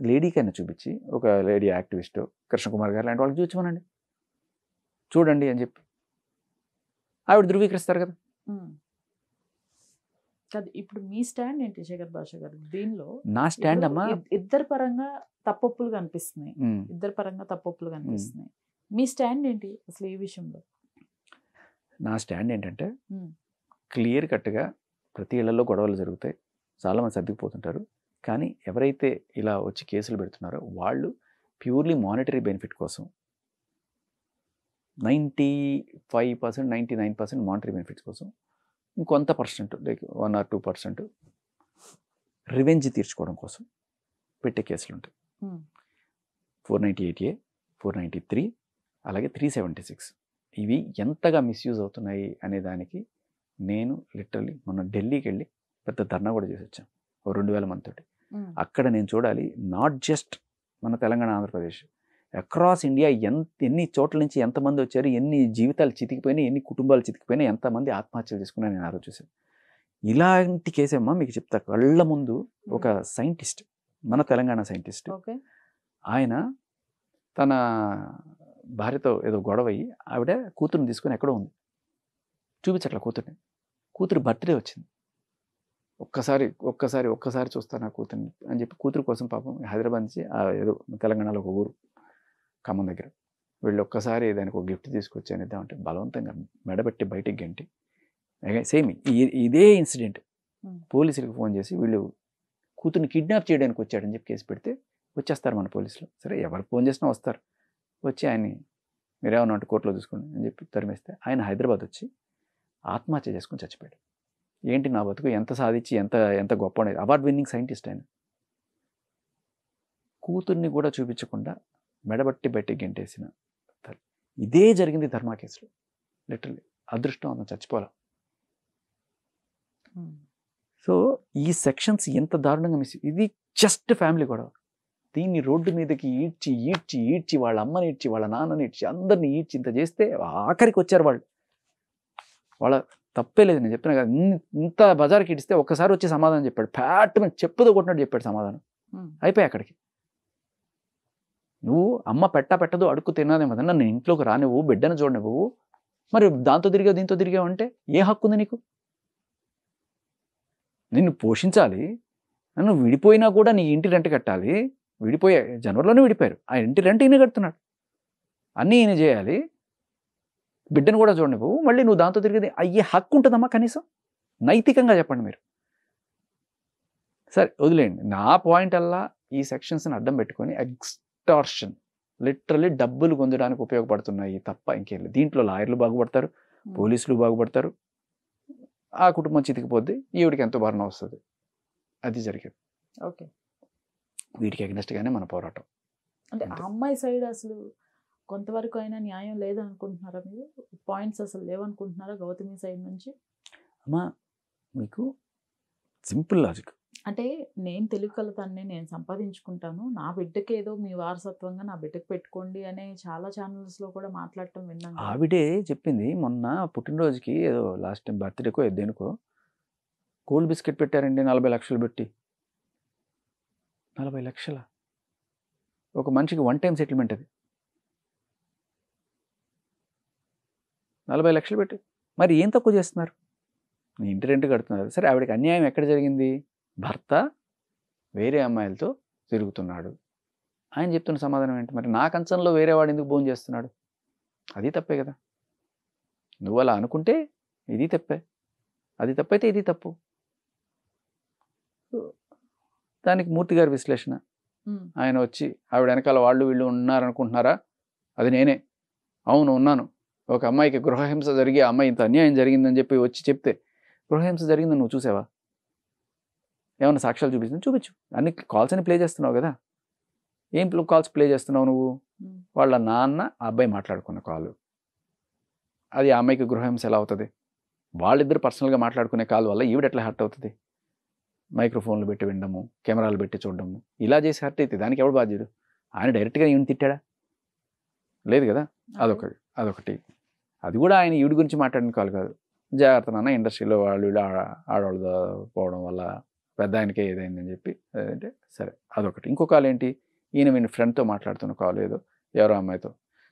లేడీకైనా చూపించి, ఒక లేడీ యాక్టివిస్ట్ కృష్ణకుమార్ గారు లాంటి వాళ్ళకి చూపించమనండి, చూడండి అని చెప్పి ఆవిడ ధృవీకరిస్తారు కదా. ఇప్పుడు మీ స్టాండ్ ఏంటి శేఖర్ భాష గారు దీనిలో? నా స్టాండ్ అమ్మా, ఇద్దరు పరంగా తప్పొప్పులు కనిపిస్తున్నాయి, మీ స్టాండ్ ఏంటి అసలు ఈ విషయంలో? నా స్టాండ్ ఏంటంటే క్లియర్ కట్గా ప్రతి ఇళ్లలో గొడవలు జరుగుతాయి, చాలామంది సర్దుకుపోతుంటారు. కానీ ఎవరైతే ఇలా వచ్చి కేసులు పెడుతున్నారో వాళ్ళు ప్యూర్లీ మానిటరీ బెనిఫిట్ కోసం 95%, 99% మానిటరీ బెనిఫిట్స్ కోసం ఇంకొంత పర్సెంట్ లైక్ 1 or 2% రివెంజ్ తీర్చుకోవడం కోసం పెట్టే కేసులు ఉంటాయి. 498A, 493, అలాగే 376 ఇవి ఎంతగా మిస్యూజ్ అవుతున్నాయి అనే దానికి నేను లిటరల్లీ మొన్న ఢిల్లీకి వెళ్ళి పెద్ద ధర్నా కూడా చేసి వచ్చాను 2000 మందితోటి. అక్కడ నేను చూడాలి నాట్ జస్ట్ మన తెలంగాణ ఆంధ్రప్రదేశ్ అక్రాస్ ఇండియా ఎన్ని చోట్ల నుంచి ఎంతమంది వచ్చారు, ఎన్ని జీవితాలు చితికిపోయినాయి, ఎన్ని కుటుంబాలు చితికిపోయినాయి, ఎంతమంది ఆత్మహత్యలు చేసుకున్నా నేను ఆలోచిస్తాను. ఇలాంటి కేసేమ్మా మీకు చెప్తా. కళ్ళ ముందు ఒక సైంటిస్ట్, మన తెలంగాణ సైంటిస్ట్, ఆయన తన భార్యతో ఏదో గొడవ అయ్యి ఆవిడ కూతురుని తీసుకొని ఎక్కడో ఉంది, చూపించట్ల కూతురు బర్త్డే వచ్చింది, ఒక్కసారి చూస్తాను నా కూతుర్ని అని చెప్పి కూతురు కోసం పాపం హైదరాబాద్ నుంచి ఏదో తెలంగాణలో ఒక ఊరు ఖమ్మం దగ్గర వీళ్ళు ఒక్కసారి దానికి ఒక గిఫ్ట్ తీసుకొచ్చాను ఇద్దామంటే బలవంతంగా మెడబెట్టి బయటికి గంటి సేమ్ ఇదే ఇన్సిడెంట్ పోలీసులకు ఫోన్ చేసి వీళ్ళు కూతుర్ని కిడ్నాప్ చేయడానికి వచ్చాడని చెప్పి కేసు పెడితే వచ్చేస్తారు మన పోలీసులు. సరే ఎవరు ఫోన్ చేసినా వస్తారు, వచ్చి ఆయన్ని మీరేమన్నా అంటే కోర్టులో చూసుకోండి అని చెప్పి తరిమేస్తే ఆయన హైదరాబాద్ వచ్చి ఆత్మహత్య చేసుకుని చచ్చిపోయాడు. ఏంటి నా బతుకు ఎంత సాధించి ఎంత గొప్ప అనేది. అవార్డ్ విన్నింగ్ సైంటిస్ట్ ఆయన. కూతుర్ని కూడా చూపించకుండా మెడబట్టి బయటికి గెంటేసిన ఇదే జరిగింది ధర్మా కేసులో. లిటరల్లీ అదృష్టం అన్న చచ్చిపోలే. సో ఈ సెక్షన్స్ ఎంత దారుణంగా మిస్. ఇది జస్ట్ ఫ్యామిలీ గొడవ. దీన్ని రోడ్డు మీదకి ఈడ్చి వాళ్ళ అమ్మని ఈడ్చి వాళ్ళ నాన్నని ఈడ్చి అందరిని ఈడ్చి ఇంత చేస్తే ఆఖరికి వచ్చారు వాళ్ళు. వాళ్ళ తప్పే లేదు, నేను చెప్తున్నా కదా. ఇంత బజార్కి ఇడిస్తే ఒక్కసారి వచ్చి సమాధానం చెప్పాడు. ఫ్యాట్ మీద చెప్పుతో కొట్టినట్టు చెప్పాడు సమాధానం. అయిపోయి అక్కడికి నువ్వు అమ్మ పెట్టదు అడుక్కు తిన్నాదేమో కదా, నన్ను ఇంట్లోకి రానివ్వు, బిడ్డను చూడనివ్వు, మరి దాంతో తిరిగావు దీంతో తిరిగావు అంటే ఏ హక్కు ఉంది నీకు? నిన్ను పోషించాలి, నన్ను విడిపోయినా కూడా నీ ఇంటి రెంట్ కట్టాలి. విడిపోయా జనవరిలోనే విడిపోయారు, ఆ ఇంటి రెంట్ ఈయన కడుతున్నాడు, అన్నీ ఈయన చేయాలి, బిడ్డను కూడా చూడనివ్వు, మళ్ళీ నువ్వు దాంతో తిరిగేది అయ్యే హక్కు ఉంటుందమ్మా కనీసం? నైతికంగా చెప్పండి మీరు. సరే వదిలేయండి. నా పాయింట్ అల్లా ఈ సెక్షన్స్ని అడ్డం పెట్టుకొని ఎక్స్టార్షన్ లిటరల్లీ డబ్బులు పొందడానికి ఉపయోగపడుతున్నాయి తప్ప ఇంకేం లేదు. దీంట్లో లాయర్లు బాగుపడతారు, పోలీసులు బాగుపడతారు, ఆ కుటుంబం చితికిపోద్ది, ఈవిడికి ఎంతో భరణ వస్తుంది. అది జరిగేది. ఓకే, వీటికి అగ్నెస్ట్గానే మన పోరాటం. అంటే ఆ అమ్మాయి సైడ్ అసలు కొంతవరకు అయినా న్యాయం లేదనుకుంటున్నారా మీరు? పాయింట్స్ అసలు లేవనుకుంటున్నారా గౌతమి సైడ్ నుంచి? అమ్మా మీకు సింపుల్ లాజిక్. అంటే నేను తెలియగలుగుతాను, నేను సంపాదించుకుంటాను, నా బిడ్డకి ఏదో మీ వారసత్వంగా నా బిడ్డకి పెట్టుకోండి అనే చాలా ఛానల్స్లో కూడా మాట్లాడటం విన్నాను. ఆవిడే చెప్పింది మొన్న పుట్టినరోజుకి ఏదో లాస్ట్ టైం బర్త్డేకో దేనికో కోల్డ్ బిస్కెట్ పెట్టారండి 40 లక్షలు పెట్టి. 40 లక్షల ఒక మనిషికి 1 టైం సెటిల్మెంట్. అది 40 లక్షలు పెట్టి మరి ఏం తక్కువ చేస్తున్నారు? నీ ఇంటి రెంట్ కడుతున్నారు. సరే ఆవిడకి అన్యాయం ఎక్కడ జరిగింది? భర్త వేరే అమ్మాయిలతో తిరుగుతున్నాడు, ఆయన చెప్తున్న సమాధానం ఏంటి? మరి నా కంచంలో వేరే వాడు ఎందుకు భోజనం చేస్తున్నాడు? అది తప్పే కదా. నువ్వు అలా అనుకుంటే ఇది తప్పే, అది తప్పైతే ఇది తప్పు. దానికి మూర్తి గారి విశ్లేషణ, ఆయన వచ్చి ఆవిడ వెనకాల వాళ్ళు వీళ్ళు ఉన్నారనుకుంటున్నారా? అది నేనే, అవును ఉన్నాను. ఒక అమ్మాయికి గృహహింస జరిగి ఆ అమ్మాయి ఇంత అన్యాయం జరిగిందని చెప్పి వచ్చి చెప్తే గృహహింస జరిగిందని నువ్వు చూసావా? ఏమన్నా సాక్ష్యాలు చూపించింది? చూపించు. అన్ని కాల్స్ అని ప్లే చేస్తున్నావు కదా. ఏం కాల్స్ ప్లే చేస్తున్నావు నువ్వు? వాళ్ళ నాన్న ఆ అబ్బాయి మాట్లాడుకున్న కాల్. అది ఆ అమ్మాయికి గృహహింస ఎలా అవుతుంది? వాళ్ళిద్దరు పర్సనల్గా మాట్లాడుకునే కాల్ వల్ల ఈవిడ ఎట్లా హర్ట్ అవుతుంది? మైక్రోఫోన్లు పెట్టి వినడము, కెమెరాలు పెట్టి చూడడము, ఇలా చేసి హర్ట్ అవుతుంది. దానికి ఎవడు బాధ్యుడు? ఆయన డైరెక్ట్గా ఈవిని తిట్టాడా? లేదు కదా. అదొకటి. అది కూడా ఆయన ఈవిడి గురించి మాట్లాడిన కాల్ కాదు. జాగ్రత్త నాన్న, ఇండస్ట్రీలో వాళ్ళు ఆడవాళ్ళు పోవడం వల్ల పెద్ద ఆయనకే ఏదైందని చెప్పి అదంటే సరే అదొకటి. ఇంకో కాల్ ఏంటి? ఈయన ఫ్రెండ్తో మాట్లాడుతున్న కాల్, ఏదో ఎవరో అమ్మాయితో.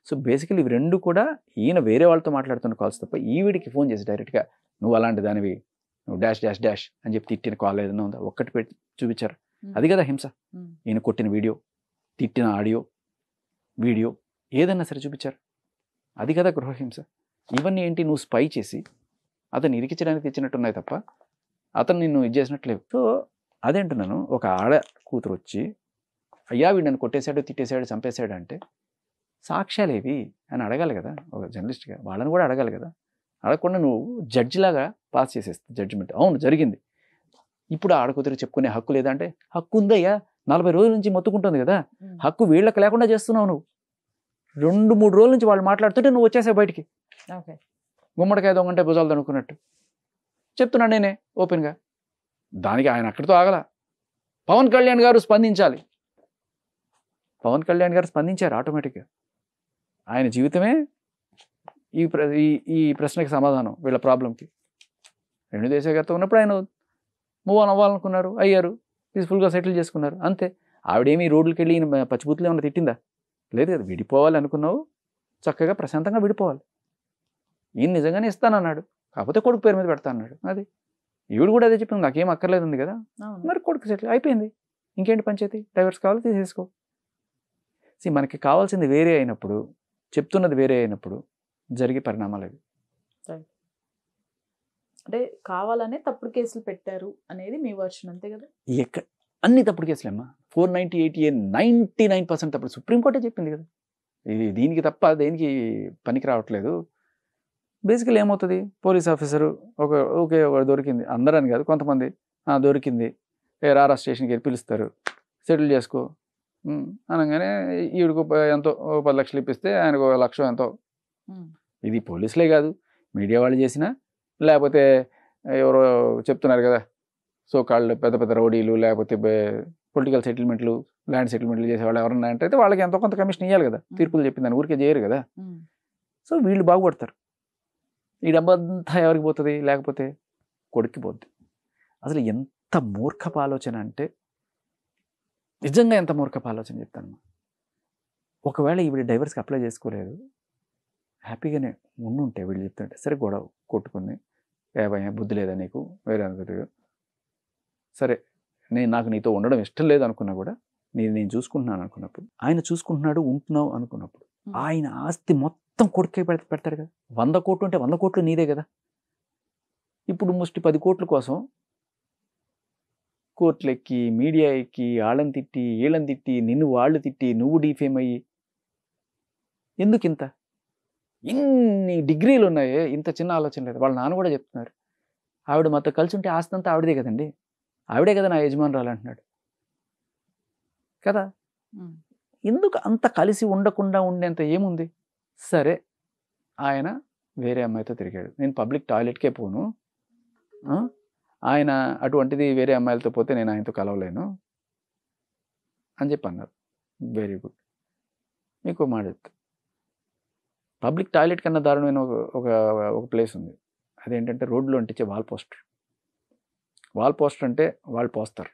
సో బేసికలీ ఇవి రెండు కూడా ఈయన వేరే వాళ్ళతో మాట్లాడుతున్న కాల్స్ తప్ప ఈవిడికి ఫోన్ చేసి డైరెక్ట్గా నువ్వు అలాంటి దానివి, నువ్వు డాష్ అని చెప్పి తిట్టిన కాల్ ఏదైనా ఉందా? ఒక్కటి పెట్టి చూపించారు. అది కదా హింస. ఈయన కొట్టిన వీడియో, తిట్టిన ఆడియో వీడియో ఏదన్నా సరే చూపించారు. అది కదా గృహహింస. ఇవన్నీ ఏంటి? నువ్వు స్పై చేసి అతను ఇరికించడానికి తెచ్చినట్టున్నాయి తప్ప అతను నిన్ను ఇది చేసినట్లేవు. సో అదేంటున్నాను, ఒక ఆడ కూతురు వచ్చి అయ్యా వీడు నన్ను కొట్టేశాడు, తిట్టేశాడు, చంపేశాడు అంటే సాక్ష్యాలేవి అని అడగాలి కదా ఒక జర్నలిస్ట్గా. వాళ్ళని కూడా అడగాలి కదా. అడగకుండా నువ్వు జడ్జిలాగా పాస్ చేసేస్తావు జడ్జిమెంట్. అవును జరిగింది, ఇప్పుడు ఆడకూతురు చెప్పుకునే హక్కు లేదా అంటే హక్కు ఉందయ్యా, 40 రోజుల నుంచి మొత్తుకుంటుంది కదా, హక్కు వీళ్ళకి లేకుండా చేస్తున్నావు నువ్వు. 2-3 రోజుల నుంచి వాళ్ళు మాట్లాడుతుంటే నువ్వు వచ్చేసావు బయటికి, గుమ్మడికాయ దొంగంటే భుజాలు దనుకున్నట్టు. చెప్తున్నాను నేనే ఓపెన్గా. దానికి ఆయన అక్కడితో ఆగల. పవన్ కళ్యాణ్ గారు స్పందించాలి. పవన్ కళ్యాణ్ గారు స్పందించారు ఆటోమేటిక్గా. ఆయన జీవితమే ఈ ప్రశ్నకి సమాధానం, వీళ్ళ ప్రాబ్లంకి. రేణుదేశాయ్ ఉన్నప్పుడు ఆయన మూవ్ ఆన్ అవ్వాలనుకున్నారు, అయ్యారు, పీస్ఫుల్గా సెటిల్ చేసుకున్నారు, అంతే. ఆవిడేమి రోడ్లకి వెళ్ళి పచ్చిబూతులు ఏమైనా తిట్టిందా? లేదు కదా. విడిపోవాలి అనుకున్నావు, చక్కగా ప్రశాంతంగా విడిపోవాలి. ఈయన నిజంగానే ఇస్తానన్నాడు, కాకపోతే కొడుకు పేరు మీద పెడతా అన్నాడు. అది ఈవిడ కూడా అదే చెప్పింది, నాకేం అక్కర్లేదు ఉంది కదా, మరి కొడుకు సెటిల్ అయిపోయింది. ఇంకేంటి పంచాయతీ, డైవర్స్ కావాలి తీసేసుకో. మనకి కావాల్సింది వేరే అయినప్పుడు, చెప్తున్నది వేరే అయినప్పుడు జరిగే పరిణామాలు అవి. అంటే కావాలనే తప్పుడు కేసులు పెట్టారు అనేది మీ వర్షన్, అంతే కదా? అన్ని తప్పుడు కేసులేమ్మా. 498A 99% తప్పుడు. సుప్రీంకోర్టే చెప్పింది కదా. ఇది దీనికి తప్ప దేనికి పనికి రావట్లేదు. బేసికల్ ఏమవుతుంది, పోలీస్ ఆఫీసరు ఓకే దొరికింది, అందరని కాదు కొంతమంది, దొరికింది, రారా స్టేషన్కి వెళ్ళి పిలుస్తారు, సెటిల్ చేసుకో అనగానే ఈవిడకు ఎంతో 10 లక్షలు ఇప్పిస్తే ఆయనకు 1 లక్ష ఎంతో. ఇది పోలీసులే కాదు, మీడియా వాళ్ళు చేసినా, లేకపోతే ఎవరో చెప్తున్నారు కదా సో కాళ్ళు పెద్ద పెద్ద రౌడీలు, లేకపోతే పొలిటికల్ సెటిల్మెంట్లు, ల్యాండ్ సెటిల్మెంట్లు చేసేవాళ్ళు ఎవరన్నా అంటే వాళ్ళకి ఎంతో కొంత కమిషన్ ఇవ్వాలి కదా. తీర్పులు చెప్పిందని ఊరికే చేయరు కదా. సో వీళ్ళు బాగుపడతారు. ఈ డబ్బంతా ఎవరికి పోతుంది, లేకపోతే కొడుక్కి పోద్ది. అసలు ఎంత మూర్ఖపు ఆలోచన అంటే, నిజంగా ఎంత మూర్ఖపు ఆలోచన చెప్తాను. ఒకవేళ ఈవిడ డైవర్స్కి అప్లై చేసుకోలేదు, హ్యాపీగానే ఉండుంటే వీళ్ళు చెప్తుంటే, సరే గొడవ కొట్టుకుంది, బుద్ధి లేదా నీకు, వేరే అందరు సరే, నాకు నీతో ఉండడం ఇష్టం లేదు అనుకున్నా కూడా, నేను చూసుకుంటున్నాను అనుకున్నప్పుడు, ఆయన చూసుకుంటున్నాడు ఉంటున్నావు అనుకున్నప్పుడు, ఆయన ఆస్తి మొత్తం కొడుకే పెడతారు కదా. 100 కోట్లు ఉంటే 100 కోట్లు నీదే కదా. ఇప్పుడు ముష్టి 10 కోట్ల కోసం కోర్టులు ఎక్కి, మీడియా ఎక్కి, వాళ్ళని తిట్టి, వీళ్ళని తిట్టి, నిన్ను వాళ్ళు తిట్టి, నువ్వు డీఫేమ్ అయ్యి, ఎందుకు ఇంత? ఇన్ని డిగ్రీలు ఉన్నాయి, ఇంత చిన్న ఆలోచన లేదు. వాళ్ళ నాన్న కూడా చెప్తున్నారు, ఆవిడ మాతో కలిసి ఉంటే ఆస్తి అంతా ఆవిడే కదండి, ఆవిడే కదా నా యజమానురాలు అంటున్నాడు కదా. ఎందుకు అంత కలిసి ఉండకుండా ఉండేంత ఏముంది? సరే, ఆయన వేరే అమ్మాయితో తిరిగాడు, నేను పబ్లిక్ టాయిలెట్కే పోను, ఆయన అటువంటిది వేరే అమ్మాయిలతో పోతే నేను ఆయనతో కలవలేను అని చెప్పి అన్నారు. Very good. మీకు మాట చెప్తా, పబ్లిక్ టాయిలెట్ కన్నా దారుణమైన ఒక ప్లేస్ ఉంది. అదేంటంటే రోడ్లో అంటించే వాల్ పోస్టర్. వాల్ పోస్టర్ అంటే వాళ్ళు పోస్తారు,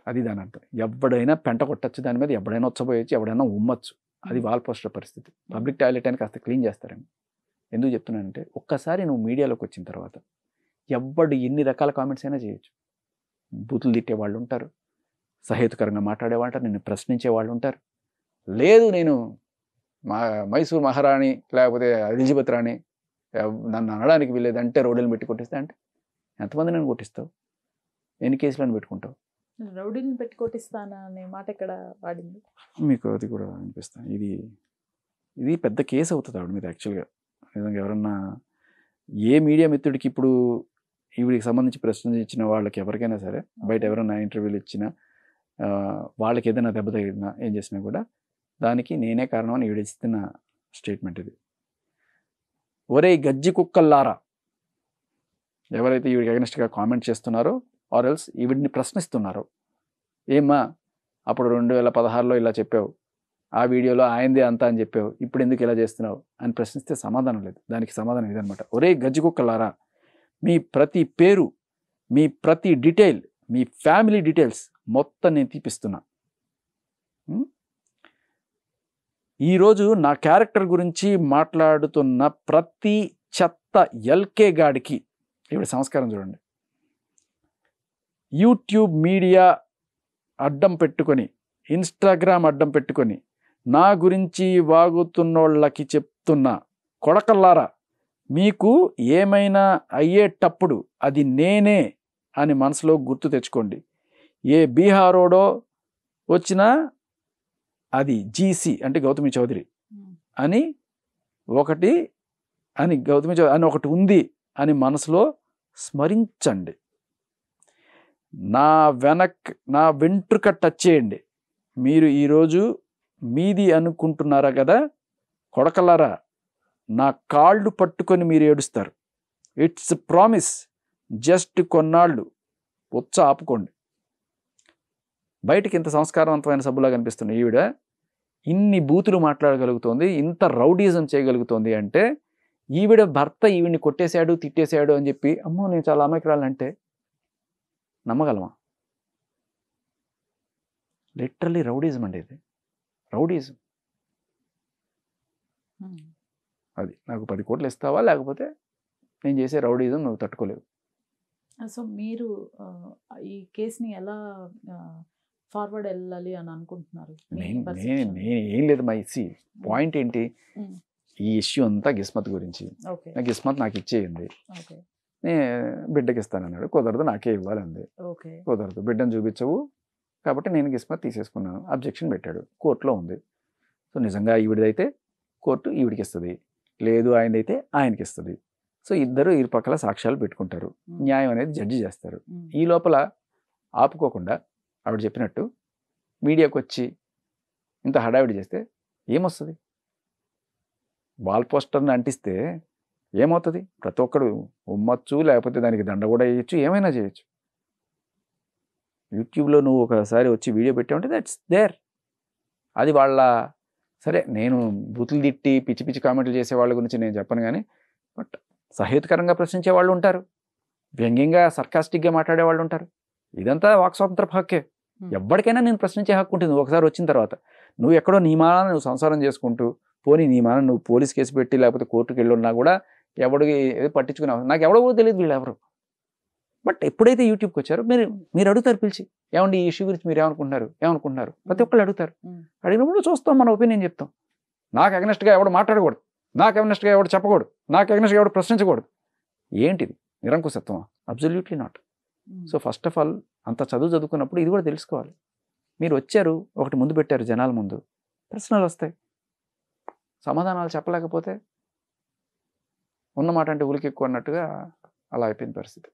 అది దాని అర్థం. ఎవడైనా పెంట కొట్టచ్చు దాని మీద, ఎవడైనా వచ్చబోయచ్చు, ఎవడైనా ఉమ్మచ్చు. అది వాల్ పోస్టర్ పరిస్థితి. పబ్లిక్ టాయిలెట్ అని కాస్త క్లీన్ చేస్తారేమో. ఎందుకు చెప్తున్నానంటే, ఒక్కసారి నువ్వు మీడియాలోకి వచ్చిన తర్వాత ఎవడు ఎన్ని రకాల కామెంట్స్ అయినా చేయొచ్చు. బూతులు తిట్టే వాళ్ళు ఉంటారు, సహేతుకరంగా మాట్లాడేవాళ్ళు ఉంటారు, నిన్ను ప్రశ్నించే వాళ్ళు ఉంటారు. లేదు నేను మైసూర్ మహారాణి లేకపోతే ఎలిజబెత్ రాణి, నన్ను అనడానికి వీలేదంటే రోడ్డుని పెట్టి కొట్టిస్తా అంటే ఎంతమంది నన్ను కొట్టిస్తావు? ఎన్ని కేసులను పెట్టుకుంటావు? రౌడీని పెట్టి కొట్టిస్తానా అనే మాట ఎక్కడ వాడింది? మీకు అది కూడా అనిపిస్తాను. ఇది పెద్ద కేసు అవుతుంది ఆవిడ మీద యాక్చువల్గా. నిజంగా ఎవరన్నా ఏ మీడియా మిత్రుడికి ఇప్పుడు ఈవిడికి సంబంధించి ప్రశ్న ఇచ్చిన వాళ్ళకి ఎవరికైనా సరే, బయట ఎవరైనా ఇంటర్వ్యూలు ఇచ్చినా, వాళ్ళకి ఏదైనా దెబ్బ తగిలినా, ఏం చేసినా కూడా దానికి నేనే కారణం అని ఈవిడ ఇస్తున్న స్టేట్మెంట్ ఇది. ఒరే గజ్జి కుక్కల్లారా, ఎవరైతే ఈవిడికి అగెనిస్ట్గా కామెంట్ చేస్తున్నారో ఆర్ ఎల్స్ ఈవిడిని ప్రశ్నిస్తున్నారో, ఏమ్మా అప్పుడు 2016లో ఇలా చెప్పావు, ఆ వీడియోలో ఆయనదే అంతా అని చెప్పావు, ఇప్పుడు ఎందుకు ఇలా చేస్తున్నావు అని ప్రశ్నిస్తే సమాధానం లేదు. దానికి సమాధానం ఇదనమాట. ఒరే గజ్జి కుక్కలారా, మీ ప్రతి పేరు, మీ ప్రతి డీటెయిల్, మీ ఫ్యామిలీ డీటెయిల్స్ మొత్తం నేను తీపిస్తున్నా. ఈరోజు నా క్యారెక్టర్ గురించి మాట్లాడుతున్న ప్రతి చెత్త ఎల్కే గాడికి ఇప్పుడు సంస్కారం చూడండి. యూట్యూబ్ మీడియా అడ్డం పెట్టుకొని, ఇన్స్టాగ్రామ్ అడ్డం పెట్టుకొని నా గురించి వాగుతున్నోళ్ళకి చెప్తున్నా, కొడకల్లారా, మీకు ఏమైనా అయ్యేటప్పుడు అది నేనే అని మనసులో గుర్తు తెచ్చుకోండి. ఏ బీహారోడో వచ్చినా అది జీసీ అంటే గౌతమి చౌదరి అని ఒకటి అని గౌతమి చౌదరి అని ఒకటి ఉంది అని మనసులో స్మరించండి. నా వెంట్రుక టచ్ చేయండి. మీరు ఈరోజు మీది అనుకుంటున్నారా కదా కొడకలారా, నా కాళ్ళు పట్టుకొని మీరు ఏడుస్తారు. It's promise. జస్ట్ కొన్నాళ్ళు ఉచ్చ ఆపుకోండి. బయటికి ఇంత సంస్కారవంతమైన సబ్బులా కనిపిస్తున్న ఈవిడ ఇన్ని బూతులు మాట్లాడగలుగుతోంది, ఇంత రౌడీజం చేయగలుగుతోంది అంటే ఈవిడ భర్త ఈవిడ్ని కొట్టేశాడు తిట్టేశాడు అని చెప్పి అమ్మో నేను చాలా అమాయకురాలంటే నమ్మగలమా? లిటరలీ రౌడీజం అండి ఇది, రౌడీజం. అది నాకు 10 కోట్లు ఇస్తావా లేకపోతే నేను చేసే రౌడీజం నువ్వు తట్టుకోలేవు. సో మీరు ఈ కేసుని ఎలా ఫార్వర్డ్ వెళ్ళాలి అని అనుకుంటున్నారు? నేను ఏం లేదు మా పాయింట్ ఏంటి, ఈ ఇష్యూ అంతా గిస్మత్ గురించి. గిస్మత్ నాకు ఇచ్చేయండి, నేను బిడ్డకి ఇస్తానన్నాడు. కుదరదు, నాకే ఇవ్వాలంది. కుదరదు, బిడ్డను చూపించవు కాబట్టి నేను గిస్మత్ తీసేసుకున్నాను. అబ్జెక్షన్ పెట్టాడు, కోర్టులో ఉంది. సో నిజంగా ఈవిడైతే కోర్టు ఈవిడికి ఇస్తుంది, లేదు ఆయనదైతే ఆయనకి ఇస్తుంది. సో ఇద్దరు ఇరుపక్కల సాక్ష్యాలు పెట్టుకుంటారు, న్యాయం అనేది జడ్జి చేస్తారు. ఈ లోపల ఆపుకోకుండా ఆవిడ చెప్పినట్టు మీడియాకు వచ్చి ఇంత హడావిడి చేస్తే ఏమొస్తుంది? వాల్ పోస్టర్ని అంటిస్తే ఏమవుతుంది? ప్రతి ఒక్కడు ఉమ్మచ్చు, లేకపోతే దానికి దండ కూడా వేయచ్చు, ఏమైనా చేయొచ్చు. యూట్యూబ్లో నువ్వు ఒకసారి వచ్చి వీడియో పెట్టావంటే దట్స్ దేర్. అది వాళ్ళ సరే, నేను బూతులు తిట్టి పిచ్చి పిచ్చి కామెంట్లు చేసే వాళ్ళ గురించి నేను చెప్పను కానీ, బట్ సహేతుకరంగా ప్రశ్నించే వాళ్ళు ఉంటారు, వ్యంగ్యంగా సర్కాస్టిక్గా మాట్లాడే వాళ్ళు ఉంటారు. ఇదంతా వాక్ స్వాతంత్రపు హక్కే. ఎవ్వరికైనా నేను ప్రశ్నించే హక్కు ఉంటుంది. ఒకసారి వచ్చిన తర్వాత నువ్వు ఎక్కడో నీ మానాన్ని నువ్వు సంసారం చేసుకుంటూ పోనీ నీ మానాన్ని నువ్వు పోలీస్ కేసు పెట్టి లేకపోతే కోర్టుకు వెళ్ళున్నా కూడా ఎవడికి పట్టించుకునే నాకు ఎవడో తెలియదు వీళ్ళు ఎవరు. బట్ ఎప్పుడైతే యూట్యూబ్కి వచ్చారో మీరు అడుగుతారు పిలిచి, ఏమండి ఈ ఇష్యూ గురించి మీరు ఏమనుకుంటున్నారు ప్రతి ఒక్కళ్ళు అడుగుతారు. అడిగినప్పుడు చూస్తాం, మన ఒపీనియన్ చెప్తాం. నాకు అగనెస్ట్గా ఎవడు మాట్లాడకూడదు, నాకు అగనెస్ట్గా ఎవడు చెప్పకూడదు, నాకు అగనెస్ట్గా ఎవడు ప్రశ్నించకూడదు. ఏంటిది నిరంకుశత్వమా? Absolutely not. So first of all అంత చదువుకున్నప్పుడు ఇది కూడా తెలుసుకోవాలి. మీరు వచ్చారు, ఒకటి ముందు పెట్టారు జనాల ముందు, ప్రశ్నలు వస్తాయి, సమాధానాలు చెప్పలేకపోతే ఉన్నమాట అంటే ఉలికి ఎక్కువ అన్నట్టుగా అలా అయిపోయింది పరిస్థితి.